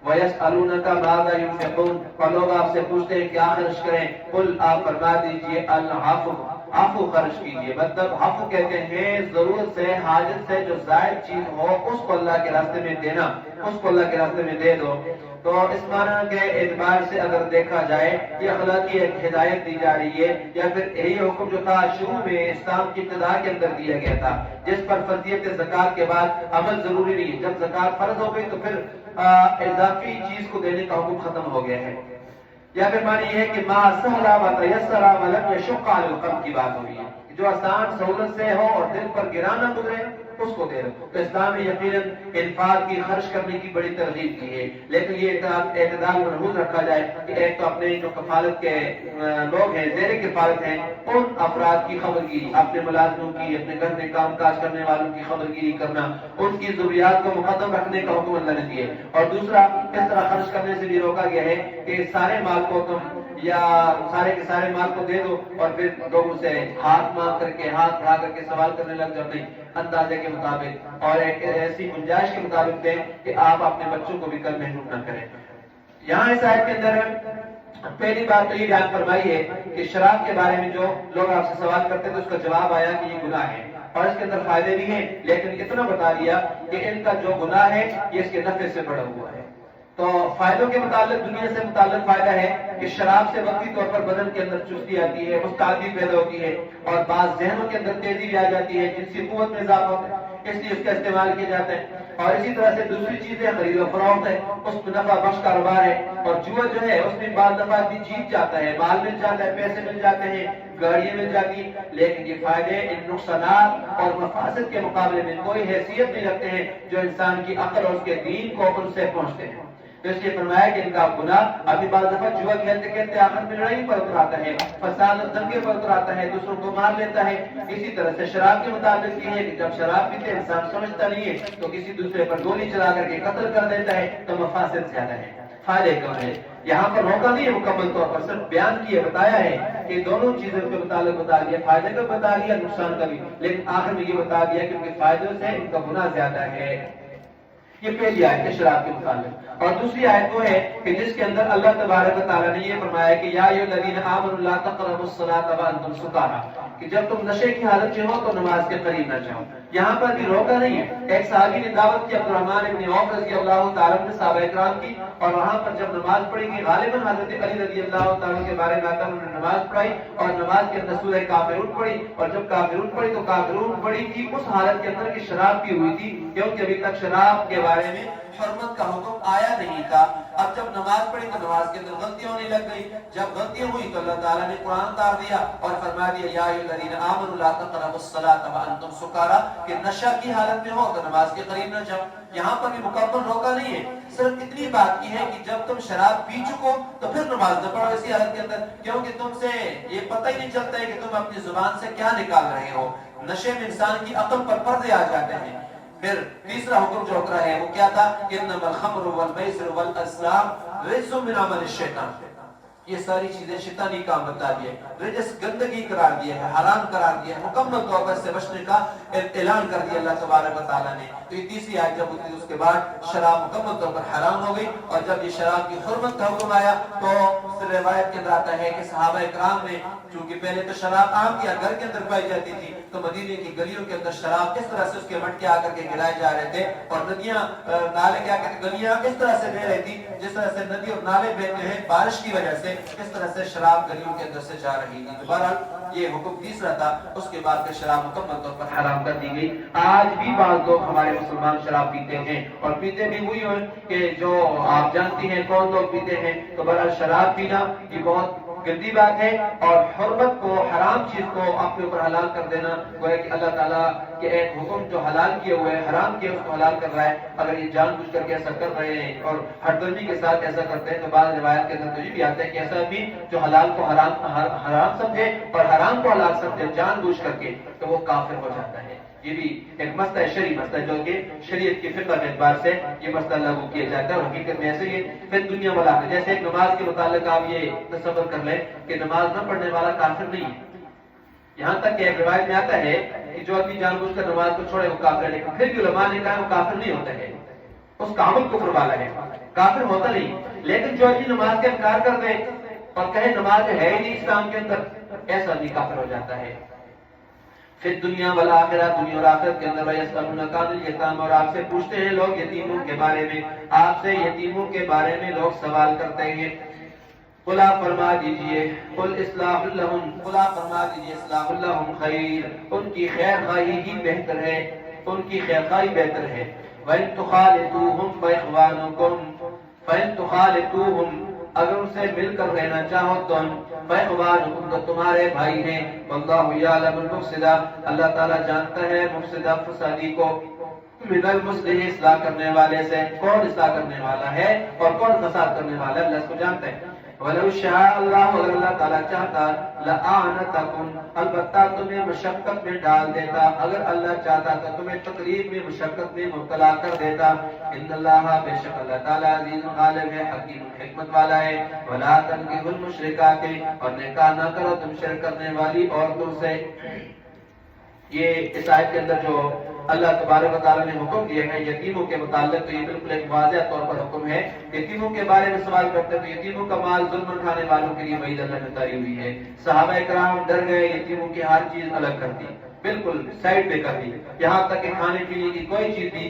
Speaker 1: وَيَسْأَلُونَكَ مَاذَا يُنْفِقُونَ اور لوگ آپ سے پوچھتے ہیں کیا خرچ کریں. قل آپ فرما دیجئے العفو عفو خرچ کیجئے. مطلب عفو کہتے ہیں ضرورت سے حاجت سے جو زائد چیز ہو اس کو اللہ کے راستے میں دینا اس کو اللہ کے راستے میں دے دو. تو اس معنی کے اعتبار سے اگر دیکھا جائے یہ اخلاقی ایک ہدایت دی جا رہی ہے یا پھر یہی حکم جو تھا شروع میں اسلام کی ابتدا کے اندر دیا گیا تھا جس پر فرضیت زکوٰۃ کے بعد عمل ضروری نہیں ہے. جب زکوٰۃ فرض ہو گئی تو پھر اضافی چیز کو دینے کا حکم ختم ہو گیا ہے. یا پھر معنی یہ ہے کہ ما سہلا و تیسرا ولم یشق علی القلب کی بات ہو رہی ہے جو آسان سہولت سے ہو اور دل پر گرا نہ گزرے اس کو دے دو. تو اسلام میں یقیناً انفاق کی خرچ کرنے کی بڑی ترغیب کی ہے لیکن یہ اعتدال محفوظ رکھا جائے کہ ایک تو اپنے جو کفالت کے لوگ ہیں زیر کفالت ہیں ان افراد کی خبر گیری اپنے ملازموں کی اپنے گھر میں کام کاج کرنے والوں کی خبر گیری کرنا ان کی ضروریات کو مقدم رکھنے کا حکم اللہ نے دیا. اور دوسرا اس طرح خرچ کرنے سے بھی روکا گیا ہے کہ سارے مال کو تم یا سارے کے سارے مال کو دے دو اور پھر لوگوں سے ہاتھ مانگ کر کے ہاتھ بڑھا کر کے سوال کرنے لگ جاؤ. نہیں اندازے کے مطابق اور ایک ایسی گنجائش کے مطابق دیں کہ آپ اپنے بچوں کو بھی کل محروم نہ کریں. یہاں اس آیت کے اندر پہلی بات تو یہ بیان فرمائی ہے کہ شراب کے بارے میں جو لوگ آپ سے سوال کرتے تو اس کا جواب آیا کہ یہ گناہ ہے اور اس کے اندر فائدے بھی ہیں لیکن اتنا بتا دیا کہ ان کا جو گناہ ہے یہ اس کے نفع سے بڑا ہوا ہے. تو فائدوں کے متعلق دنیا سے متعلق فائدہ ہے کہ شراب سے وقتی طور پر بدن کے اندر چستی آتی ہے مستعدی پیدا ہوتی ہے اور بعض ذہنوں کے اندر تیزی بھی آ جاتی ہے جنسی قوت میں اضافہ ہوتا ہے اس لیے اس کا استعمال کیا جاتا ہے. اور اسی طرح سے دوسری چیزیں خرید و فروخت ہے اس میں نفع بخش کاروبار ہے. اور جوا جو ہے اس میں بعض دفعہ بھی جیت جاتا ہے مال مل جاتا ہے پیسے مل جاتے ہیں گاڑیاں مل جاتی لیکن یہ فائدے ان نقصانات اور مفاسد کے مقابلے میں کوئی حیثیت نہیں رکھتے ہیں جو انسان کی عقل اور اس کے دین کو ان سے پہنچتے ہیں. تو اس لیے فرمایا کہ ان کا گناہ ابھی بعض دفعہ جوا کھیلتے کھیلتے آخر میں لڑائی پر اتر آتا ہے فساد دنگے پر اتر آتا ہے دوسروں کو مار لیتا ہے. اسی طرح سے شراب کے مطابق یہ ہے کہ جب شراب پیتے انسان سمجھتا نہیں ہے تو کسی دوسرے پر گولی چلا کر کے قتل کر دیتا ہے تو مفاسد زیادہ ہے فائدے کم ہے. یہاں پر روکا نہیں ہے مکمل طور پر صرف بیان کیا بتایا ہے کہ دونوں چیزوں کے متعلق بتا دیا فائدے کا بتا دیا نقصان کا بھی لیکن آخر میں یہ بتا دیا کہ ان کے فائدوں سے ان کا گناہ زیادہ ہے. یہ پہلی آیت ہے شراب کے متعلق۔ اور دوسری آیت وہ ہے کہ جس کے اندر اللہ تبارک و تعالیٰ نے یہ فرمایا کہ یا ایھا الذین آمنوا لا تقربوا الصلاۃ وانتم سکارى، کہ جب تم نشے کی حالت میں ہو تو نماز کے قریب نہ جاؤ۔ یہاں پر بھی روکا نہیں ہے۔ ایک صحابی نے دعوت کی عبدالرحمن بن عوف رضی اللہ تعالیٰ عنہ نے صحابہ اکرام کی، اور وہاں پر جب نماز پڑھی گئی غالباً حضرت علی رضی اللہ تعالیٰ کے بارے میں آتا انہوں نے نماز پڑھائی اور نماز کے اندر سورہ کافرون پڑھی، اور جب کافرون پڑھی تو کافرون پڑھی تھی اس حالت کے اندر کہ شراب پی ہوئی تھی، کیونکہ ابھی تک شراب کے بارے میں حرمت کا حکم آیا نہیں تھا۔ اب جب نماز پڑھی تو نماز کے اندر غلطی ہونے لگ گئی، جب غلطی ہوئی تو اللہ تعالیٰ نے قرآن اتار دیا اور فرما دیا یا ایھا الذین آمنوا لا تقربوا الصلاۃ وانتم سکارى، کہ نشہ کی حالت میں ہو تو نماز کے قریب نہ جاؤ۔ یہاں پر بھی مکمل روکا نہیں ہے، صرف اتنی بات کی ہے کہ جب تم شراب پی چکو تو پھر نماز نہ پڑھو اسی حالت کے اندر، کیونکہ تم سے یہ پتہ ہی نہیں چلتا ہے کہ تم اپنی زبان سے کیا نکال رہے ہو۔ نشے میں انسان کی عقل پر پردے آ جاتے ہیں۔ پھر تیسرا حکم جو حکم ہے وہ کیا تھا؟ انما الخمر والمیسر والازلام رجس من عمل الشیطان، یہ ساری چیزیں شیطانی کام بتا دیے، رجس گندگی قرار دیا ہے، حرام قرار دیا ہے، مکمل طور پر سے بچنے کا اعلان کر دیا اللہ تبارک و تعالیٰ نے۔ تو یہ تیسری آیت جب اتری اس کے بعد شراب مکمل طور پر حرام ہو گئی، اور جب یہ شراب کی حرمت کا حکم آیا تو روایت کے اندر آتا ہے کہ صحابہ اکرام نے، چونکہ پہلے تو شراب عام کیا گھر کے اندر پائی جاتی تھی، تو مدینے کی گلیوں کے اندر شراب کس طرح سے اس کے مٹکے آ کر کے گرائے جا رہے تھے، اور ندیاں نالے کیا کہتے ہیں گلیاں کس طرح سے بہ رہی تھی، جس طرح سے ندی اور نالے بہتے ہیں بارش کی وجہ سے، کس طرح سے شراب گلیوں کے اندر سے جا رہی تھی۔ تو بہرحال یہ حکم تیسرا تھا، اس کے بعد پھر شراب مکمل طور پر حرام کر دی گئی۔ آج بھی بعض لوگ ہمارے مسلمان شراب پیتے ہیں، اور پیتے بھی وہی ہیں کہ جو آپ جانتی ہیں کون لوگ پیتے ہیں۔ تو بہرحال شراب پینا یہ بہت گندی بات ہے، اور حرمت کو، حرام چیز کو اپنے اوپر حلال کر دینا گویا کہ اللہ تعالیٰ کے ایک حکم جو حلال کیے ہوئے حرام کیے اس کو حلال کر رہا ہے۔ اگر یہ جان بوجھ کر کے ایسا کر رہے ہیں اور ہر درمی کے ساتھ ایسا کرتے ہیں تو بعض روایت کے اندر تو یہ بھی آتا ہے کہ ایسا بھی جو حلال کو حرام سمجھے اور حرام کو حلال سمجھے جان بوجھ کر کے تو وہ کافر ہو جاتا ہے۔ یہ بھی ایک مسئلہ ہے، شرعی مسئلہ، جو کہ شریعت کی فقہ کے اعتبار سے یہ مسئلہ لاگو کیا جاتا ہے، اور حقیقت میں ایسے ہی پھر دنیا والا ہے۔ جیسے ایک نماز کے متعلق آپ یہ تصور کر لیں کہ نماز نہ پڑھنے والا کافر نہیں ہے، یہاں تک کہ ایک روایت میں آتا ہے کہ جو آدمی جان بوجھ کر نماز کو چھوڑے وہ کافر ہے، لیکن پھر بھی علماء نے کہا وہ کافر نہیں ہوتا ہے، اس کا عمل کفر والا ہے، کافر ہوتا نہیں۔ لیکن جو آدمی نماز کا انکار کر دے اور کہے نماز ہے ہی نہیں اسلام کے اندر، ایسا آدمی کافر ہو جاتا ہے۔ پھر دنیا والآخرہ، دنیا اور آخرت کے اندر یسألونک عن الیتامى، اور آپ سے پوچھتے ہیں لوگ یتیموں کے بارے میں، آپ سے یتیموں کے بارے میں لوگ سوال کرتے ہیں۔ قل آپ فرما دیجئے، قل اصلاح لہم، قل آپ فرما دیجئے اصلاح لہم خیر، ان کی خیر خواہی ہی بہتر ہے، ان کی خیر خواہی بہتر ہے۔ وَإِن تُخَالِطُوهُمْ فَإِخْوَانُكُمْ، فَإِن تُخَالِطُوهُمْ، اگر ان سے مل کر رہنا چاہو تم، فَإِخْوَانُكُمْ، تو تمہارے بھائی ہیں، وَاللَّهُ يَعْلَمُ الْمُفْسِدَ، اللہ تعالیٰ جانتا ہے مفسدہ فسادی کو، من المصلح، اصلاح کرنے والے سے، کون اصلاح کرنے والا ہے اور کون فساد کرنے والا ہے، اللہ اس کو جانتا ہے۔ وَلَوْ شَاءَ اللَّهُ، اگر اللہ تعالیٰ چاہتا، لَأَعْنَتَكُمْ، البتہ تمہیں مشقت میں ڈال دیتا، اگر اللہ چاہتا تو تمہیں تکلیف میں، مشقت میں مبتلا کر دیتا۔ ان اللہ، بے شک اللہ تعالیٰ عزیز غالب ہے، حکیم حکمت والا ہے۔ وَلَا تَنكِحُوا الْمُشْرِكَاتِ، اور نکاح نہ کرو تم شرک کرنے والی عورتوں سے۔ یہ اس آیت کے اندر جو اللہ تبارک و تعالیٰ نے حکم دیا ہے یتیموں کے متعلق، تو یہ بالکل ایک واضح طور پر حکم ہے۔ یتیموں کے بارے میں سوال کرتے تو یتیموں کا مال ظلم کھانے والوں کے لیے وعید اللہ نے اتاری ہوئی ہے۔ صحابہ اکرام ڈر گئے، یتیموں کی ہر چیز الگ کر دی، بالکل سائڈ پہ کر دی، یہاں تک کہ کھانے پینے کی کوئی چیز بھی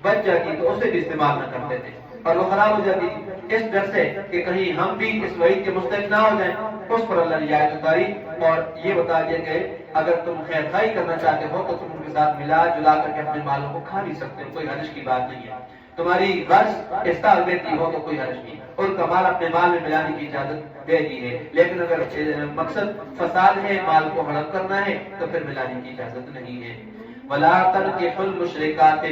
Speaker 1: بچ جاتی تو اسے بھی استعمال نہ کرتے تھے، اور وہ خراب ہو جاتی اس ڈر سے کہ کہیں ہم بھی اس وعید کے مستحق نہ ہو جائیں۔ اس پر اللہ نے آیت اتاری اور یہ بتا دیا کہ اگر تم خیر خواہی کرنا چاہتے ہو تو تم ان کے ساتھ ملا جلا کر کے اپنے مالوں کو کھا بھی سکتے ہو، کوئی حرج کی بات نہیں ہے۔ تمہاری غرض استعمال دیتی ہو تو کوئی حرج نہیں، ان کا مال اپنے مال میں ملانے کی اجازت دے دی ہے، لیکن اگر مقصد فساد ہے، مال کو ہڑپ کرنا ہے تو پھر ملانے کی اجازت نہیں ہے۔ وَلَا تَنكِحُوا الْمُشْرِكَاتِ،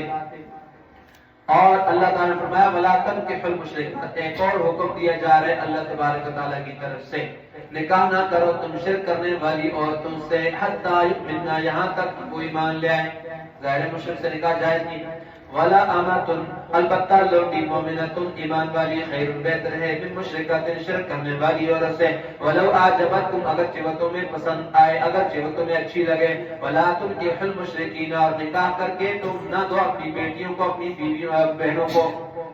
Speaker 1: اور اللہ تعالیٰ نے فرمایا وَلَا تَنكِحُوا الْمُشْرِكَاتِ، ایک اور حکم دیا جا رہا ہے اللہ تبارک و تعالیٰ کی طرف سے، نکاح نہ کرو تم شرک کرنے والی عورتوں سے، حتیٰ یؤمنن، یہاں تک وہ ایمان لے آئے۔ ظاہر مشرک سے نکاح جائز نہیں۔ ولا اماتن البتہ لوٹی مومنتن ایمان والی خیر بہتر ہے من مشرکات شرک کرنے والی عورت سے ولو اعجبتکم اگرچہ وہ تمہیں پسند آئے اگرچہ وہ تمہیں اچھی لگے ولا تنکحوا المشرکین اور نکاح کر کے تم نہ دو اپنی بیٹیوں کو اپنی بیویوں بہنوں کو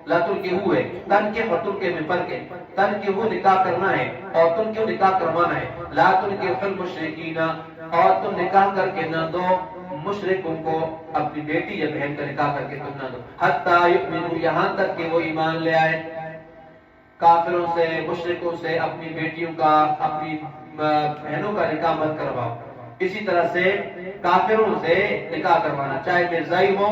Speaker 1: لا تنکحوا ہے تنکحوا تنکح میں فرق ہے تنکحوا نکاح کرنا ہے اور تنکحوا نکاح کروانا ہے لا تنکحوا المشرکین اور تم نکاح کر کے نہ دو مشرکوں کو اپنی بیٹی یا بہن کا نکاح کر کے تم نہ دو حتی یؤمنوا یہاں تک کہ وہ ایمان لے آئے کافروں سے مشرکوں سے اپنی بیٹیوں کا اپنی بہنوں کا نکاح مت کرواؤ اسی طرح سے کافروں سے نکاح کروانا چاہے مرزائی ہو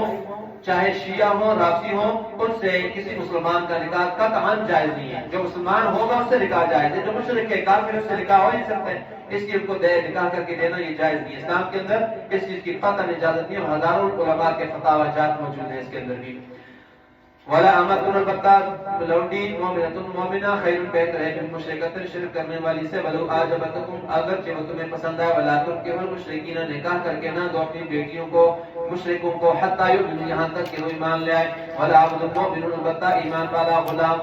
Speaker 1: چاہے شیعہ ہو رافضی ہو ان سے کسی مسلمان کا نکاح قطعاً جائز نہیں ہے جو مسلمان ہوگا اس سے نکاح جائز ہے جو مشرک ہے کافر اس سے نکاح ہو نہیں سکتے اس لیے ان کو نکاح کر کے دینا یہ جائز نہیں ہے اسلام کے اندر اس چیز کی قطعاً اجازت نہیں ہے ہزاروں علماء کے فتاوی جات موجود ہیں اس کے اندر بھی ولا امتن البتہ لونڈی مومنتن مومنہ خیر بہتر ہے من مشرکۃ شرک کرنے والی سے ولو اعجبتکم اگرچہ وہ تمہیں پسند آئے ولا تنکحوا المشرکین نکاح کر کے نہ دو اپنی بیٹیوں کو مشرکوں کو حتی یؤمنوا یہاں تک کہ وہ ایمان لے آئے ولا عبد المؤمن البتہ ایمان والا غلام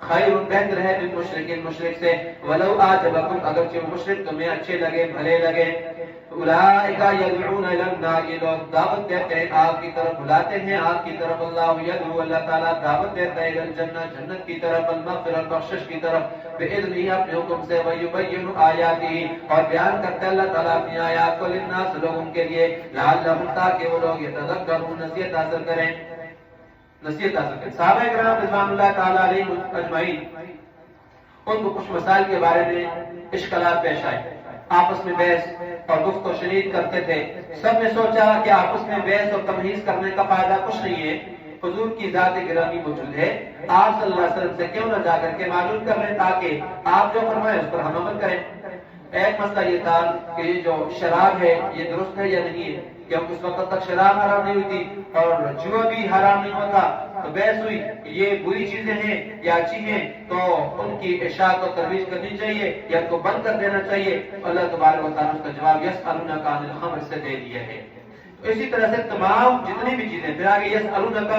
Speaker 1: خیر بہتر ہے من مشرکین مشرک سے ولو اعجبکم اگرچہ وہ مشرک تمہیں اچھے لگے بھلے لگے اولئک یدعون الی النار یہ لوگ دعوت دیتے ہیں آگ کی طرف بلاتے ہیں آگ کی طرف اللہ یدعو اللہ تعالیٰ دعوت دیتا ہے الی الجنہ جنت کی طرف المغفرۃ بخشش کی طرف باذنہ اپنے حکم سے ویبین آیاتہ اور بیان کرتا ہے اللہ تعالیٰ اپنی آیات کو للناس لوگوں کے لیے لعلہم تاکہ وہ لوگ یتذکرون نصیحت حاصل کریں نصیحت حاصل کریں صحابہ کرام رضوان اللہ تعالیٰ علیہم اجمعین ان کو کچھ مسائل کے بارے میں اشکالات پیش آئے آپس میں بحث اور گفت و شنید کرتے تھے سب نے سوچا کہ آپس میں بحث اور تمہیز کرنے کا فائدہ کچھ نہیں ہے حضور کی ذات گرامی موجود ہے آپ صلی اللہ علیہ وسلم سے کیوں نہ جا کر کے معلوم کر لیں تاکہ آپ جو فرمائیں اس پر ہم عمل کریں ایک مسئلہ یہ تھا کہ یہ جو شراب ہے یہ درست ہے یا نہیں ہے کیونکہ اس وقت تک شراب حرام نہیں ہوئی تھی اور جوا بھی حرام نہیں ہوتا تو بحث ہوئی یہ بری چیزیں ہیں یا اچھی ہیں تو ان کی اشاعت و ترویج کرنی چاہیے یا ان کو بند کر دینا چاہیے اللہ تبارک و تعالیٰ اس کا جواب یسألونک عن الخمر سے دے دیا ہے اسی طرح سے تمام جتنی بھی چیزیں پھر آگے یسألونک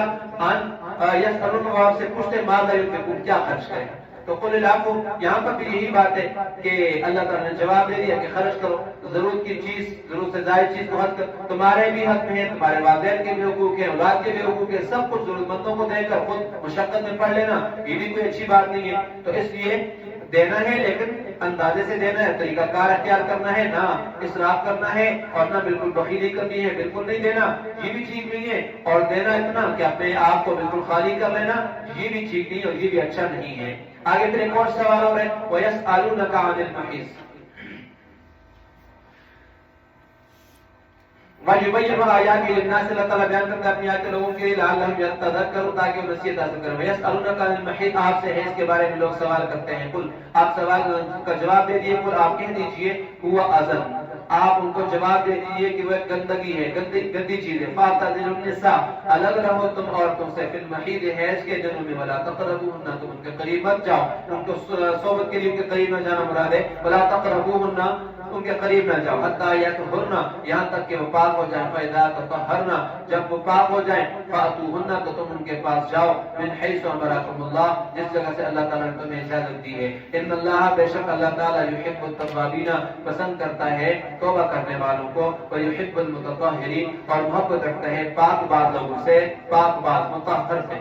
Speaker 1: آپ سے پوچھتے ماذا ينفقون کیا خرچ کریں تو قل العفو یہاں پر بھی یہی بات ہے کہ اللہ تعالیٰ نے جواب دے دیا کہ خرچ کرو ضرورت کی چیز ضرورت سے زائد چیز کو حد کر تمہارے بھی حق میں ہے تمہارے والدین کے بھی حقوق ہیں اولاد کے بھی حقوق ہیں سب کچھ ضرورت مندوں کو دے کر خود مشقت میں پڑھ لینا یہ بھی کوئی اچھی بات نہیں ہے تو اس لیے دینا ہے لیکن اندازے سے دینا ہے طریقہ کار اختیار کرنا ہے نہ اسراف کرنا ہے اور نہ بالکل بخیلی کرنی ہے بالکل نہیں دینا یہ بھی ٹھیک نہیں ہے اور دینا اتنا کہ اپنے آپ کو بالکل خالی کر لینا یہ بھی ٹھیک نہیں اور یہ بھی اچھا نہیں ہے آگے پھر ایک اور سوال اور ہے وَيَسْأَلُونَكَ عَنِ الْمَحِيضِ وَيُبَيِّنُ آیَاتِهِ لِلنَّاسِ اللہ تعالیٰ بیان کرتا ہے اپنی آیات لوگوں کے لیے لعلہم یتذکرون تاکہ وہ نصیحت حاصل کریں وَيَسْأَلُونَكَ عَنِ الْمَحِيضِ آپ سے حیض کے بارے میں لوگ سوال کرتے ہیں قل آپ سوال کا جواب دے دیجئے قل آپ کہہ دیجئے هو اذن آپ ان کو جواب دے دیجئے کہ وہ گندگی ہے گندی چیز ہے فاعتزلوا النساء الگ رہو تم عورتوں سے فی المحیض حیض کے دنوں میں ولا تقربوهن تم ان کے قریب مت جاؤ ان کو صحبت کے لیے ان کے قریب نہ جانا مراد ہے ولا تقربوهن ان کے قریب نہ جاؤ حتی یطہرن یہاں تک کہ وہ پاک ہو جائیں فاذا تطہرن جب وہ پاک ہو جائیں فاتوهن تو تم ان کے پاس جاؤ من حیث امرکم اللہ جس جگہ سے اللہ تعالیٰ نے تمہیں اجازت دی ہے ان اللہ بے شک اللہ تعالیٰ یحب التوابین پسند کرتا ہے توبہ کرنے والوں کو ویحب المتطہرین اور محبت رکھتا ہے پاک باز لوگوں سے پاک باز مطہر سے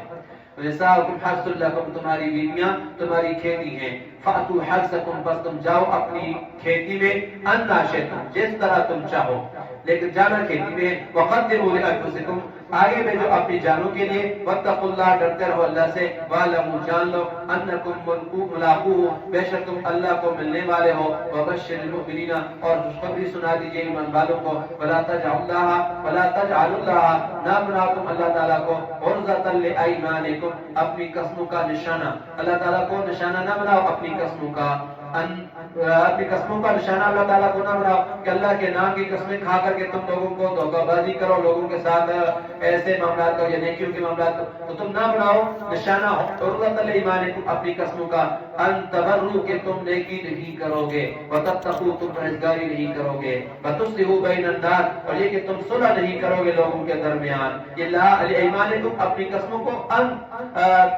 Speaker 1: نساؤکم حرث لکم تمہاری بیویاں تمہاری کھیتی ہیں فاتو حرثکم پس تم جاؤ اپنی کھیتی میں انا شئتم جس طرح تم چاہو لیکن جانا کھیتی میں وقدموا لانفسکم آگے بھیجو اپنی جانوں کے لیے واتقوا اللہ ڈرتے رہو اللہ سے واعلموا جان لو انکم ملاقوہ بے شک تم اللہ کو ملنے والے ہو وبشر المؤمنین اور خوشخبری سنا دیجیے ایمان والوں کو ولا تجعلوا اللہ نہ بناؤ تم اللہ تعالیٰ کو عرضۃ لایمانکم اپنی قسموں کا نشانہ اللہ تعالیٰ کو نشانہ نہ بناؤ اپنی قسموں کا اپنی قسموں کا نشانہ اللہ تعالیٰ کو نہ بناؤ کہ اللہ کے نام کی قسمیں کھا کر کے تم لوگوں کو دھوکہ بازی کرو، لوگوں کے ساتھ ایسے معاملات کرو یا نیکیوں کے معاملات کرو تو تم نہ بناؤ نشانہ حرمت الایمانکم اپنی قسموں کا، ان تبروا کہ تم نیکی نہیں کرو گے، وتتقوا تم پرہیزگاری نہیں کرو گے، وتصلحوا بین الناس اور یہ کہ تم صلح نہیں کرو گے لوگوں کے درمیان، یہ لا الایمانکم اپنی قسموں کو ان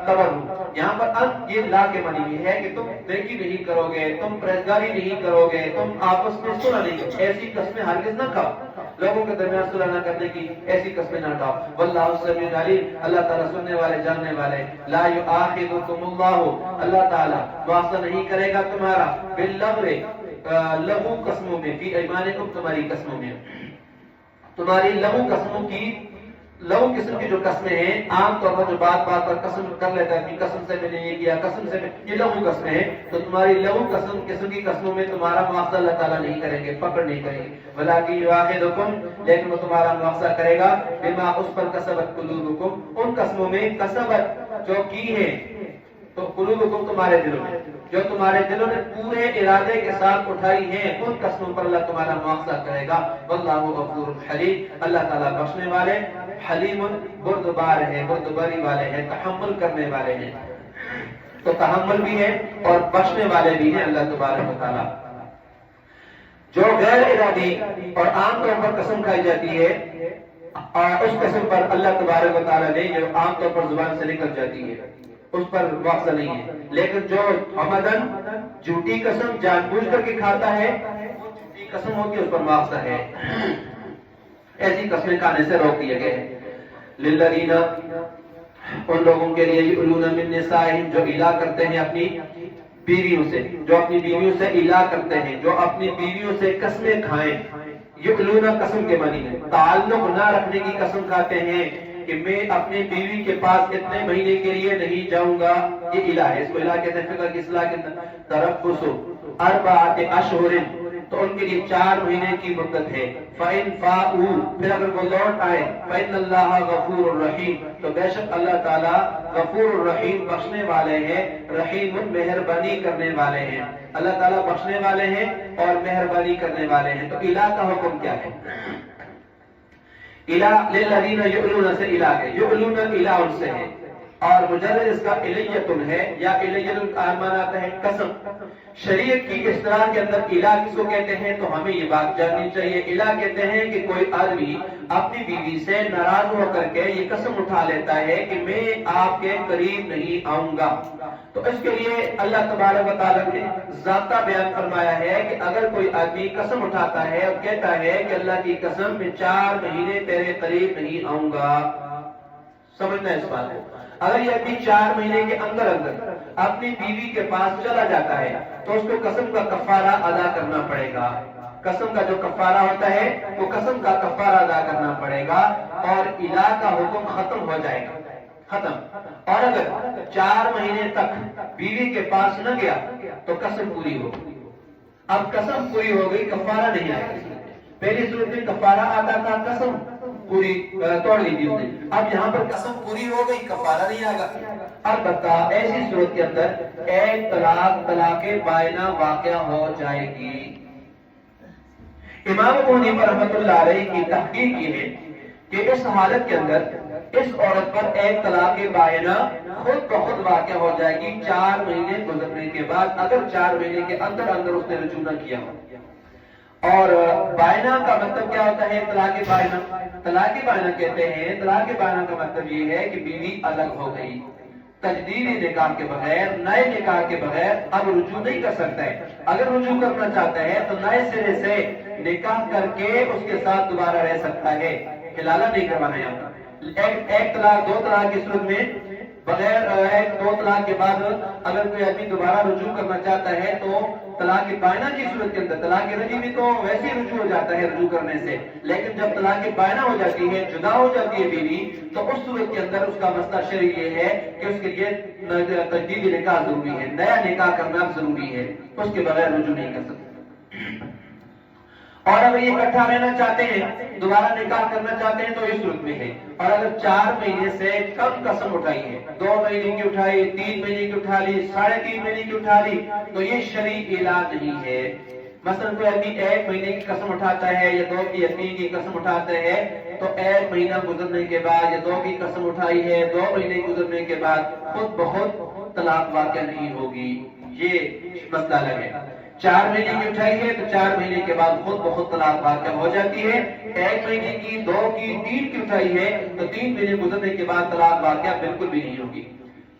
Speaker 1: تبروا، یہاں پر ان یہ لا کے معنی یہ ہے کہ تم نیکی نہیں کرو گے، تم پرہیزگاری نہیں کرو گے، تم آپس میں صلح نہیں کرو، ایسی قسمیں ہرگز نہ کھاؤ، لوگوں کے درمیان صلح نہ کرنے کی ایسی قسمیں نہ کھاؤ۔ واللہ سمیع علیم، اللہ تعالیٰ سننے والے جاننے والے، لا یؤاخذکم اللہ، اللہ تعالیٰ مؤاخذہ نہیں کرے گا تمہارا باللغو لغو قسموں میں، فی ایمانکم تمہاری قسموں میں، تمہاری لغو قسموں کی، لغو قسم کی جو قسمیں ہیں عام طور پر جو بات بات پر قسم کر لیتا ہے کہ قسم سے میں نے یہ کیا، قسم سے یہ لغو قسمیں ہیں، تو تمہاری لغو قسم کی قسموں میں تمہارا مؤاخذہ اللہ تعالیٰ نہیں کریں گے، پکڑ نہیں کریں گے، ولکن یؤاخذکم لیکن وہ تمہارا مؤاخذہ کرے گا بما اس پر کسبت قلوبکم ان قسموں میں کسبت جو کی ہے، تو قلوبکم تمہارے دلوں میں جو تمہارے دلوں نے پورے ارادے کے ساتھ اٹھائی ہیں ان قسموں پر اللہ تمہارا مؤاخذہ کرے گا۔ واللہ غفور حلیم، اللہ تعالیٰ بخشنے والے، حلیم بردبار ہے، بردباری والے ہیں، تحمل کرنے والے ہیں، تو تحمل بھی ہے اور بخشنے والے بھی ہیں اللہ تبارک و تعالیٰ۔ جو غیر ارادی اور عام طور پر قسم کھائی جاتی ہے اور اس قسم پر اللہ تبارک و تعالیٰ نے جو عام طور پر زبان سے نکل جاتی ہے اس پر مؤاخذہ نہیں ہے، لیکن جو عمدن جھوٹی قسم جان بوجھ کر کے کھاتا ہے وہ جھوٹی قسم ہوتی ہے، اس پر مؤاخذہ ہے، ایسی قسمیں کھانے سے روک دیے گئے ہیں۔ للذین ان لوگوں کے لیے یؤلون من نسائہم جو الا کرتے ہیں اپنی بیویوں سے، جو اپنی بیویوں سے الا کرتے ہیں، جو اپنی بیویوں سے قسمیں کھائیں، یؤلون قسم کے معنی میں تعلق نہ رکھنے کی قسم کھاتے ہیں کہ میں اپنی بیوی کے پاس اتنے مہینے کے لیے نہیں جاؤں گا، یہ الہ ہے، اس کو الہ کہتے ہیں فقہ کی اصطلاح کے اندر تربص اربعۃ اشہر، تو ان کے لیے 4 مہینے کی مدت ہے، فإن فاؤوا پھر اگر وہ لوٹ آئے، فإن اللہ غفور الرحیم تو بے شک اللہ تعالیٰ غفور الرحیم بخشنے والے ہیں، رحیم مہربانی کرنے والے ہیں، اللہ تعالیٰ بخشنے والے ہیں اور مہربانی کرنے والے ہیں۔ تو الہ کا حکم کیا ہے؟ الہ للذین یؤلون سے الہ ہے، یؤلون الہ ان سے ہے، اور مجرد اس کا الیتن ہے یا الیتن کا معنی آتا ہے قسم۔ شریعت کی اصطلاح کے اندر الہ کس کو کہتے ہیں تو ہمیں یہ بات جاننی چاہیے، الہ کہتے ہیں کہ کوئی آدمی اپنی بیوی سے ناراض ہو کر کے یہ قسم اٹھا لیتا ہے کہ میں آپ کے قریب نہیں آؤں گا، تو اس کے لیے اللہ تبارک و تعالیٰ نے ضابطہ بیان فرمایا ہے کہ اگر کوئی آدمی قسم اٹھاتا ہے اور کہتا ہے کہ اللہ کی قسم میں 4 مہینے تیرے قریب نہیں آؤں گا، سمجھنا ہے اس بات کو، اگر یہ آدمی 4 مہینے کے اندر اپنی بیوی کے پاس چلا جاتا ہے تو اس کو قسم کا کفارہ ادا کرنا پڑے گا، قسم کا جو کفارہ ہوتا ہے وہ قسم کا کفارہ ادا کرنا پڑے گا اور الہ کا حکم ختم ہو جائے گا، ختم۔ اور اگر 4 مہینے تک بیوی کے پاس نہ گیا تو قسم پوری ہو، اب قسم پوری ہو گئی، کفارہ نہیں آئے گا، پہلی صورت میں کفارہ آتا تھا، قسم پوری توڑ لی تھی اس نے، اب یہاں پر قسم پوری ہو گئی، کفارہ نہیں آئے گا۔ البتہ ایسی صورت کے اندر ایک طلاق بائنہ واقع ہو جائے گی۔ امام ابو حنیفہ رحمۃ اللہ علیہ کی تحقیق یہ ہے کہ اس حالت کے اندر اس عورت پر ایک طلاق بائنہ خود بخود واقع ہو جائے گی 4 مہینے گزرنے کے بعد، اگر 4 مہینے کے اندر اس نے رجوع نہ کیا ہو۔ اور بائنہ کا مطلب کیا ہوتا ہے؟ طلاق بائنہ، طلاق بائنہ کہتے ہیں، طلاق بائنہ کا مطلب یہ ہے کہ بیوی الگ ہو گئی، تجدیدی نکاح کے بغیر، نئے نکاح کے بغیر اب رجوع نہیں کر سکتا ہے، اگر رجوع کرنا چاہتا ہے تو نئے سرے سے نکاح کر کے اس کے ساتھ دوبارہ رہ سکتا ہے، حلالہ نہیں کروانا یہاں۔ ایک طلاق 2 طلاق کی صورت میں بغیر 2 طلاق کے بعد اگر کوئی آدمی دوبارہ رجوع کرنا چاہتا ہے تو طلاق بائنہ کی صورت کے اندر، طلاق رجعی تو ویسے ہی رجوع ہو جاتا ہے رجوع کرنے سے، لیکن جب طلاق بائنہ ہو جاتی ہے، جدا ہو جاتی ہے بیوی، تو اس صورت کے اندر اس کا مسئلہ شرعی یہ ہے کہ اس کے لیے تجدید نکاح ضروری ہے، نیا نکاح کرنا ضروری ہے، اس کے بغیر رجوع نہیں کر سکتا۔ اور اگر یہ اکٹھا رہنا چاہتے ہیں، دوبارہ نکاح کرنا چاہتے ہیں تو اس صورت میں ہے۔ اور اگر 4 مہینے سے کم قسم اٹھائی ہے، 2 مہینے کی اٹھائی، 3 مہینے کی اٹھا لی، 3.5 مہینے کی اٹھا لی، تو یہ شرعی اعلان نہیں ہے۔ مثلا کوئی آدمی 1 مہینے کی قسم اٹھاتا ہے یا 2 کی یا 3 کی قسم اٹھاتا ہے، تو 1 مہینہ گزرنے کے بعد یا 2 کی قسم اٹھائی ہے، 2 مہینے گزرنے کے بعد خود بخود طلاق واقع نہیں ہوگی، یہ مسئلہ الگ ہے۔ 4 مہینے کی اٹھائی ہے تو 4 مہینے کے بعد خود بخود طلاق واقع ہو جاتی ہے۔ 1 مہینے کی، 2 کی، 3 کی اٹھائی ہے تو 3 مہینے گزرنے کے بعد طلاق واقع بالکل بھی نہیں ہوگی،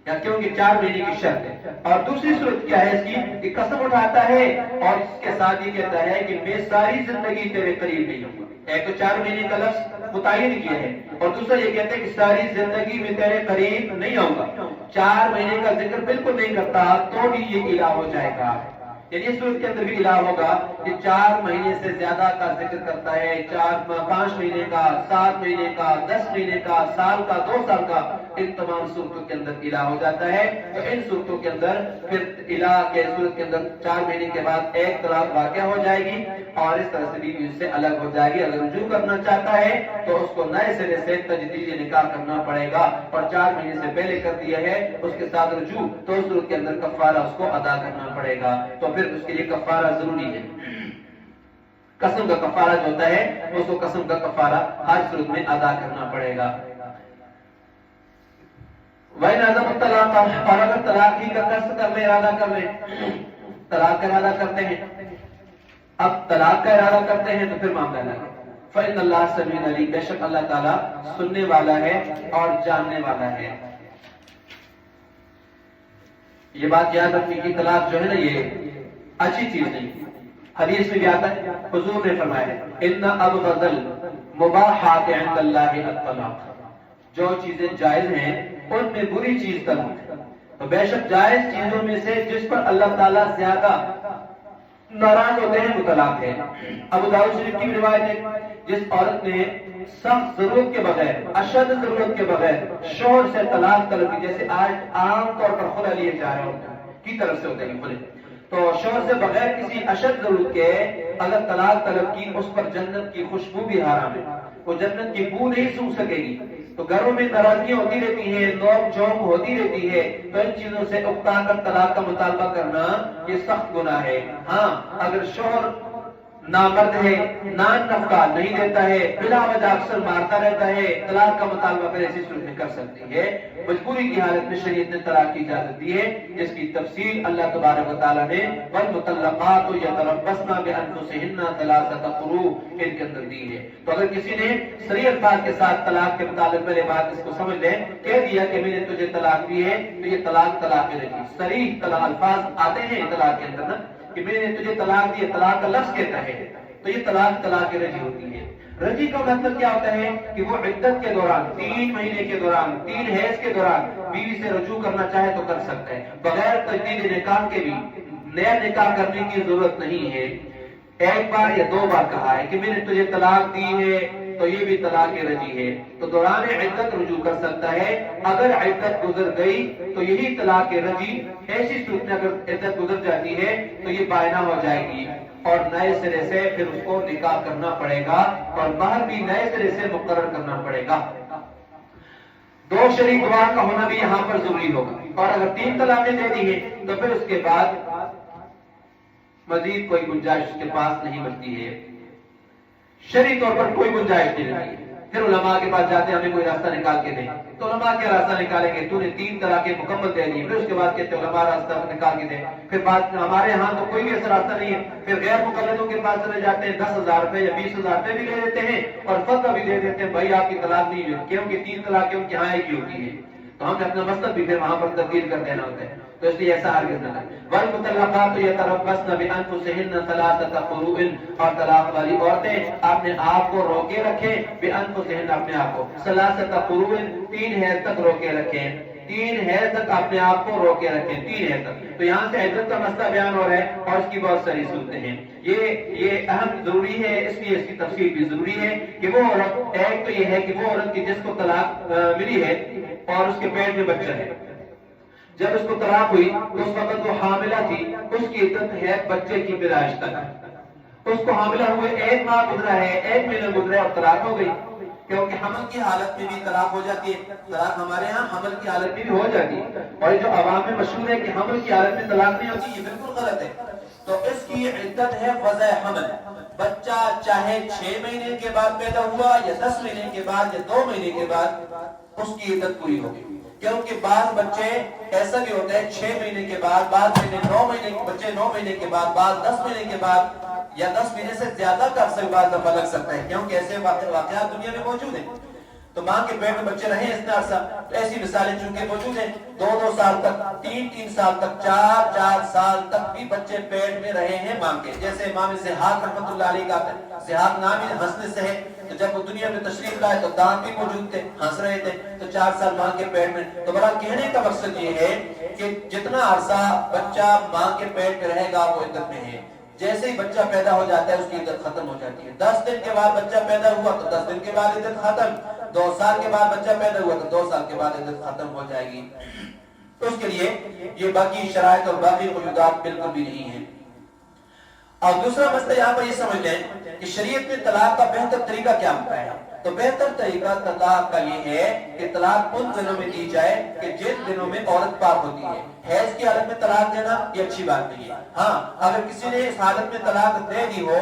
Speaker 1: یا کیونکہ 4 مہینے کی شرط ہے۔ اور دوسری صورت کیا ہے اس کی کہ قسم اٹھاتا ہے اور اس کے ساتھ یہ کہتا ہے کہ میں ساری زندگی تیرے قریب نہیں ہوں گا۔ ایک تو 4 مہینے کا لفظ متعین کیا ہے، اور دوسرا یہ کہتے ہیں کہ ساری زندگی میں تیرے قریب نہیں آؤں گا۔ 4 مہینے کا ذکر بالکل نہیں کرتا تو بھی یہ الہ ہو جائے گا، یعنی اس صورت کے اندر بھی الہ ہوگا کہ 4 مہینے سے زیادہ کا ذکر کرتا ہے، 5 مہینے کا، 7 مہینے کا، 10 مہینے کا، سال کا، 2 سال کا، ان تمام صورتوں کے اندر الہ ہو جاتا ہے۔ تو ان صورتوں کے اندر پھر الہ کے صورت کے اندر 4 مہینے کے بعد ایک طلاق واقع ہو جائے گی، اور اس طرح سے بیوی اس سے الگ ہو جائے گی۔ اگر رجوع کرنا چاہتا ہے تو اس کو نئے سرے سے تجدید نکاح کرنا پڑے گا، اور 4 مہینے سے پہلے کر دیا ہے اس کے ساتھ رجوع، تو اس صورت کے اندر کفارہ اس کو ادا کرنا پڑے گا۔ تو پھر اس کے لیے کفارہ ضروری ہے، قسم کا کفارہ جو ہوتا ہے اس کو قسم کا کفارہ ہر صورت میں ادا کرنا پڑے گا۔ وَإِنْ عَزَمُ الطَّلَاقَ، اور اگر طلاق ہی کا قصد کر لے، ارادہ کر لے، طلاق کا ارادہ کرتے ہیں، اب طلاق کا ارادہ کرتے ہیں تو پھر معاملہ الگ ہے۔ فَإِنَّ اللَّهَ سَمِيعٌ عَلِيمٌ، بے شک اللہ تعالیٰ سننے والا ہے اور جاننے والا ہے۔ یہ بات یاد رکھنے کی، طلاق جو ہے نا یہ اچھی چیز نہیں، حدیث میں بھی آتا ہے، حضور نے فرمایا ان ابغض المباحات عند اللہ الطلاق، جو چیزیں جائز ہیں ان میں بری چیز طلاق ہے۔ تو بے شک جائز چیزوں میں سے جس پر اللہ تعالیٰ زیادہ ناراض ہوتے ہیں وہ طلاق ہے۔ ابو داؤد شریف کی روایت ہے، جس عورت نے سخت ضرورت کے بغیر، اشد ضرورت کے بغیر شوہر سے طلاق طلب کی، جیسے آج عام طور پر خلا لیے جا رہے ہوتے ہیں کی طرف سے ہوتے ہیں خلے، تو شوہر سے بغیر کسی اشد ضرورت کے اگر طلاق طلب کی، اس پر جنت کی خوشبو بھی حرام ہے، وہ جنت کی بو نہیں سونگھ سکے گی۔ تو گھروں میں ناراضگیاں ہوتی رہتی ہیں، نوک جھونک ہوتی رہتی ہے، تو ان چیزوں سے اکتا کر طلاق کا مطالبہ کرنا یہ سخت گناہ ہے۔ ہاں اگر شوہر نامرد ہے، نان نفقہ نہیں دیتا ہے، بلا وجہ اکثر مارتا رہتا ہے، طلاق کا مطالبہ پھر ایسی صورت میں کر سکتی ہے۔ مجبوری کی حالت میں شریعت نے طلاق کی اجازت دی ہے، جس کی تفصیل اللہ تبارک و تعالیٰ نے والمطلقات یتربصن بانفسہن ثلاثۃ قروء ان کے اندر دی ہے۔ تو اگر کسی نے صریح الفاظ کے ساتھ طلاق کے متعلق پہلے بات اس کو سمجھ لیں، کہہ دیا کہ میں نے تجھے طلاق دی ہے، تو یہ طلاق رجعی، صریح طلاق الفاظ آتے ہیں طلاق کے اندر نا، کہ میں نے تجھے طلاق دی، طلاق کا لفظ کہتا ہے، تو یہ طلاق رجعی ہوتی ہے۔ رجعی کا مطلب کیا ہوتا ہے کہ وہ عدت کے دوران، 3 مہینے کے دوران، 3 حیض کے دوران بیوی سے رجوع کرنا چاہے تو کر سکتا ہے، بغیر تجدید نکاح کے بھی نیا نکاح کرنے کی ضرورت نہیں ہے۔ 1 بار یا 2 بار کہا ہے کہ میں نے تجھے طلاق دی ہے، تو یہ بھی طلاق رجعی ہے، تو دوران عدت رجوع کر سکتا ہے۔ اگر عدت گزر گئی تو یہی طلاق رجعی، ایسی صورت میں اگر عدت گزر جاتی ہے تو یہ بائنہ ہو جائے گی، اور نئے سرے سے پھر اس کو نکاح کرنا پڑے گا، اور مہر بھی نئے سرے سے مقرر کرنا پڑے گا۔ 2 شریک گواہ کا ہونا بھی یہاں پر ضروری ہوگا، اور اگر 3 طلاقیں دے دی ہیں تو پھر اس کے بعد مزید کوئی گنجائش اس کے پاس نہیں بچتی ہے، شرعی طور پر کوئی گنجائش نہیں رہتی ہے۔ پھر علماء کے پاس جاتے ہیں ہمیں کوئی راستہ نکال کے دیں، تو علماء کیا راستہ نکالیں گے؟ تو نے 3 طلاقیں مکمل دے دی، پھر اس کے بعد کہتے ہیں علماء راستہ نکال کے دیں، پھر بات ہمارے ہاں تو کوئی بھی ایسا راستہ نہیں ہے، پھر غیر مقلدوں کے پاس چلے جاتے ہیں، 10,000 روپے یا 20,000 روپے بھی لے دیتے ہیں اور فتویٰ بھی دے دیتے ہیں بھائی آپ کی طلاق نہیں ہوئی، کیونکہ 3 طلاقیں ان کے یہاں ایک ہی ہوتی ہے، تو ہمیں اپنا مطلب بھی پھر وہاں پر تبدیل کر دینا ہوتا ہے، تو اس لیے ایسا ہرگز نہ کریں۔ والمطلقات یتربصن بانفسہن ثلاثۃ قروء، اور طلاق والی عورتیں اپنے آپ کو روکے رکھیں، بانفسہن اپنے آپ کو، ثلاثۃ قروء 3 حیض تک روکے رکھیں، 3 حیض تک اپنے آپ کو روکے رکھیں، 3 حیض تک۔ تو یہاں سے عدت کا مسئلہ بیان ہو رہا ہے اور اس کی بہت ساری صورتیں ہیں، یہ اہم ضروری ہے، اس لیے اس کی تفصیل بھی ضروری ہے کہ وہ عورت، ایک تو یہ ہے کہ وہ عورت کی جس کو طلاق ملی ہے اور اس کے پیٹ میں بچہ ہے، جب اس کو طلاق ہوئی تو اس وقت وہ حاملہ تھی، اس کی عدت ہے بچے کی پیدائش تک، اس کو حاملہ ہوئے 1 ماہ گزرا ہے، 1 مہینہ گزرا اور طلاق ہو گئی، کیونکہ حمل کی حالت میں بھی طلاق ہو جاتی ہے۔ طلاق ہمارے ہاں حمل کی حالت میں بھی ہو جاتی ہے، اور جو عوام میں مشہور ہے کہ حمل کی حالت میں طلاق نہیں ہوتی، یہ بالکل غلط ہے۔ تو اس کی عدت ہے وضع حمل۔ بچہ چاہے 6 مہینے کے بعد پیدا ہوا یا 10 مہینے کے بعد یا 2 مہینے کے بعد، اس کی عدت پوری ہوگی۔ کیونکہ بعض بچے ایسا بھی ہوتا ہے 6 مہینے کے بعد، بعض بچے 9 مہینے کے بعد، بعض 10 مہینے کے بعد، یا 10 مہینے سے زیادہ کا عرصے بعد دفعہ لگ سکتا ہے، کیونکہ ایسے واقعات دنیا میں موجود ہیں۔ تو ماں کے پیٹ میں بچے رہے اتنا عرصہ، تو ایسی مثالیں چونکہ موجود ہیں، 2 سال تک، 3 سال تک، 4 سال تک بھی بچے پیٹ میں رہے ہیں ماں کے۔ جیسے امام ضحاک رحمۃ اللہ علیہ کا ضحاک نام ہی ہنسنے سے ہے، تو جب وہ دنیا میں تشریف لائے تو دانت بھی موجود تھے، ہنس رہے تھے، تو 4 سال ماں کے پیٹ میں۔ تو برحال کہنے کا مقصد یہ ہے کہ جتنا عرصہ بچہ ماں کے پیٹ میں رہے گا وہ عدت میں ہے۔ جیسے ہی بچہ پیدا ہو جاتا ہے اس کی عدت ختم ہو جاتی ہے۔ 10 دن کے بعد بچہ پیدا ہوا تو 10 دن کے بعد عدت ختم، 2 سال کے بعد بچہ پیدا ہوا تو 2 سال کے بعد عدت ختم ہو جائے گی۔ تو اس کے لیے یہ باقی شرائط اور باقی قیودات بالکل بھی نہیں ہیں۔ اور دوسرا مسئلہ یہاں پر یہ سمجھ لیں کہ شریعت میں طلاق کا بہتر طریقہ کیا ہوتا ہے؟ تو بہتر طریقہ طلاق کا یہ ہے کہ طلاق ان دنوں میں دی جائے کہ جن دنوں میں عورت پاک ہوتی ہے۔ حیض کی حالت میں طلاق دینا یہ اچھی بات نہیں ہے۔ ہاں اگر کسی نے اس حالت میں طلاق دے دی ہو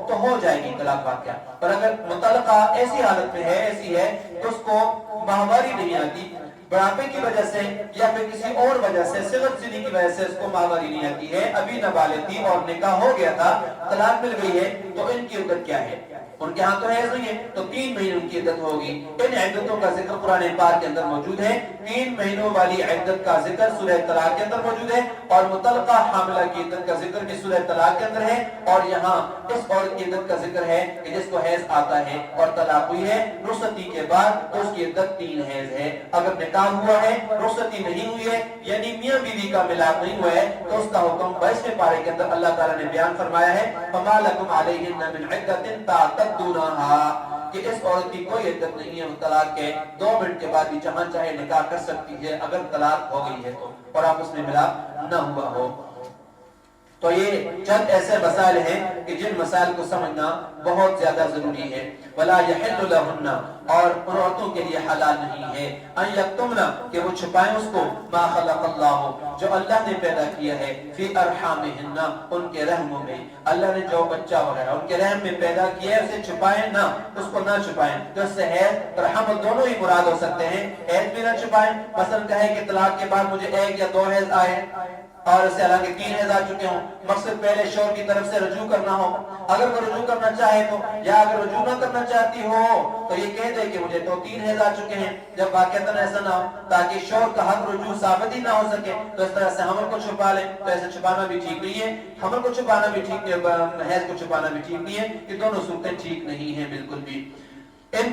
Speaker 1: تو ہو جائے گی طلاق واقعہ، پر اگر متعلقہ ایسی حالت میں ہے، ایسی ہے تو اس کو ماہواری نہیں آتی، بڑھاپے کی وجہ سے یا پھر کسی اور وجہ سے، صغر سنی کی وجہ سے اس کو ماہواری نہیں آتی ہے، ابھی نابالغ تھی اور نکاح ہو گیا تھا، طلاق مل گئی ہے، تو ان کی عدت کیا ہے؟ ان کے ہاں تو حیض نہیں ہے تو 3 مہینے ان کی عدت ہوگی۔ ان عدتوں کا ذکر قرآن پاک کے اندر موجود ہے۔ 3 مہینوں والی عدت کا ذکر سورہ طلاق کے اندر موجود ہے، اور مطلقہ حاملہ کی عدت کا ذکر بھی سورہ طلاق کے اندر ہے، اور یہاں اس عورت کی عدت کا ذکر ہے کہ جس کو حیض آتا ہے اور طلاق ہوئی ہے رخصتی کے بعد، تو اس کی عدت 3 حیض ہے۔ اگر نکاح ہوا ہے، رخصتی نہیں ہوئی ہے، یعنی میاں بیوی کا ملاپ نہیں ہوا ہے، تو اس کا حکم 22ویں پارے کے اندر اللہ تعالیٰ نے بیان فرمایا ہے، فَمَا لَكُمْ عَلَيْهِنَّ مِنْ عِدَّةٍ تَعْتَدُّونَهَا، کہ اس عورت کی کوئی عدت نہیں ہے طلاق کے 2 منٹ کے بعد بھی جہاں چاہے نکاح کر سکتی ہے اگر طلاق ہو گئی ہے تو، اور آپس میں ملاپ نہ ہوا ہو۔ تو یہ چند ایسے مسائل ہیں کہ جن مسائل کو سمجھنا بہت زیادہ ضروری ہے۔ وَلَا يَحِلُّ لَهُنَّ، اور ان عورتوں کے لیے حلال نہیں ہے، أَن يَكْتُمْنَ، کہ وہ چھپائیں اس کو، مَا خَلَقَ اللَّهُ، جو اللہ نے پیدا کیا ہے، فِي أَرْحَامِهِنَّ، ان کے رحموں میں، اللہ نے جو بچہ وغیرہ ان کے رحم میں پیدا کیا ہے اسے چھپائیں نہ، اس کو نہ چھپائیں۔ تو اس سے حیض اور حمل دونوں ہی مراد ہو سکتے ہیں۔ حیض بھی نہ چھپائیں، مثلا کہے کہ طلاق کے بعد مجھے 1 یا 2 حیض آئے اور اس سے حالانکہ 3 حیض آ چکے ہوں، مقصد پہلے شوہر کی طرف سے رجوع کرنا ہو، اگر وہ رجوع کرنا چاہے تو، یا اگر رجوع نہ کرنا چاہتی ہو تو یہ کہہ دے کہ مجھے تو 3 حیض آ چکے ہیں، جب واقعتاً ایسا نہ ہو، تاکہ شوہر کا حق رجوع ثابت ہی نہ ہو سکے، تو اس طرح سے حمل کو چھپا لیں۔ تو ایسے چھپانا بھی ٹھیک نہیں ہے، حمل کو چھپانا بھی ٹھیک نہیں ہے، حیض کو چھپانا بھی ٹھیک نہیں ہے، یہ دونوں صورتیں ٹھیک نہیں ہیں بالکل بھی۔ ان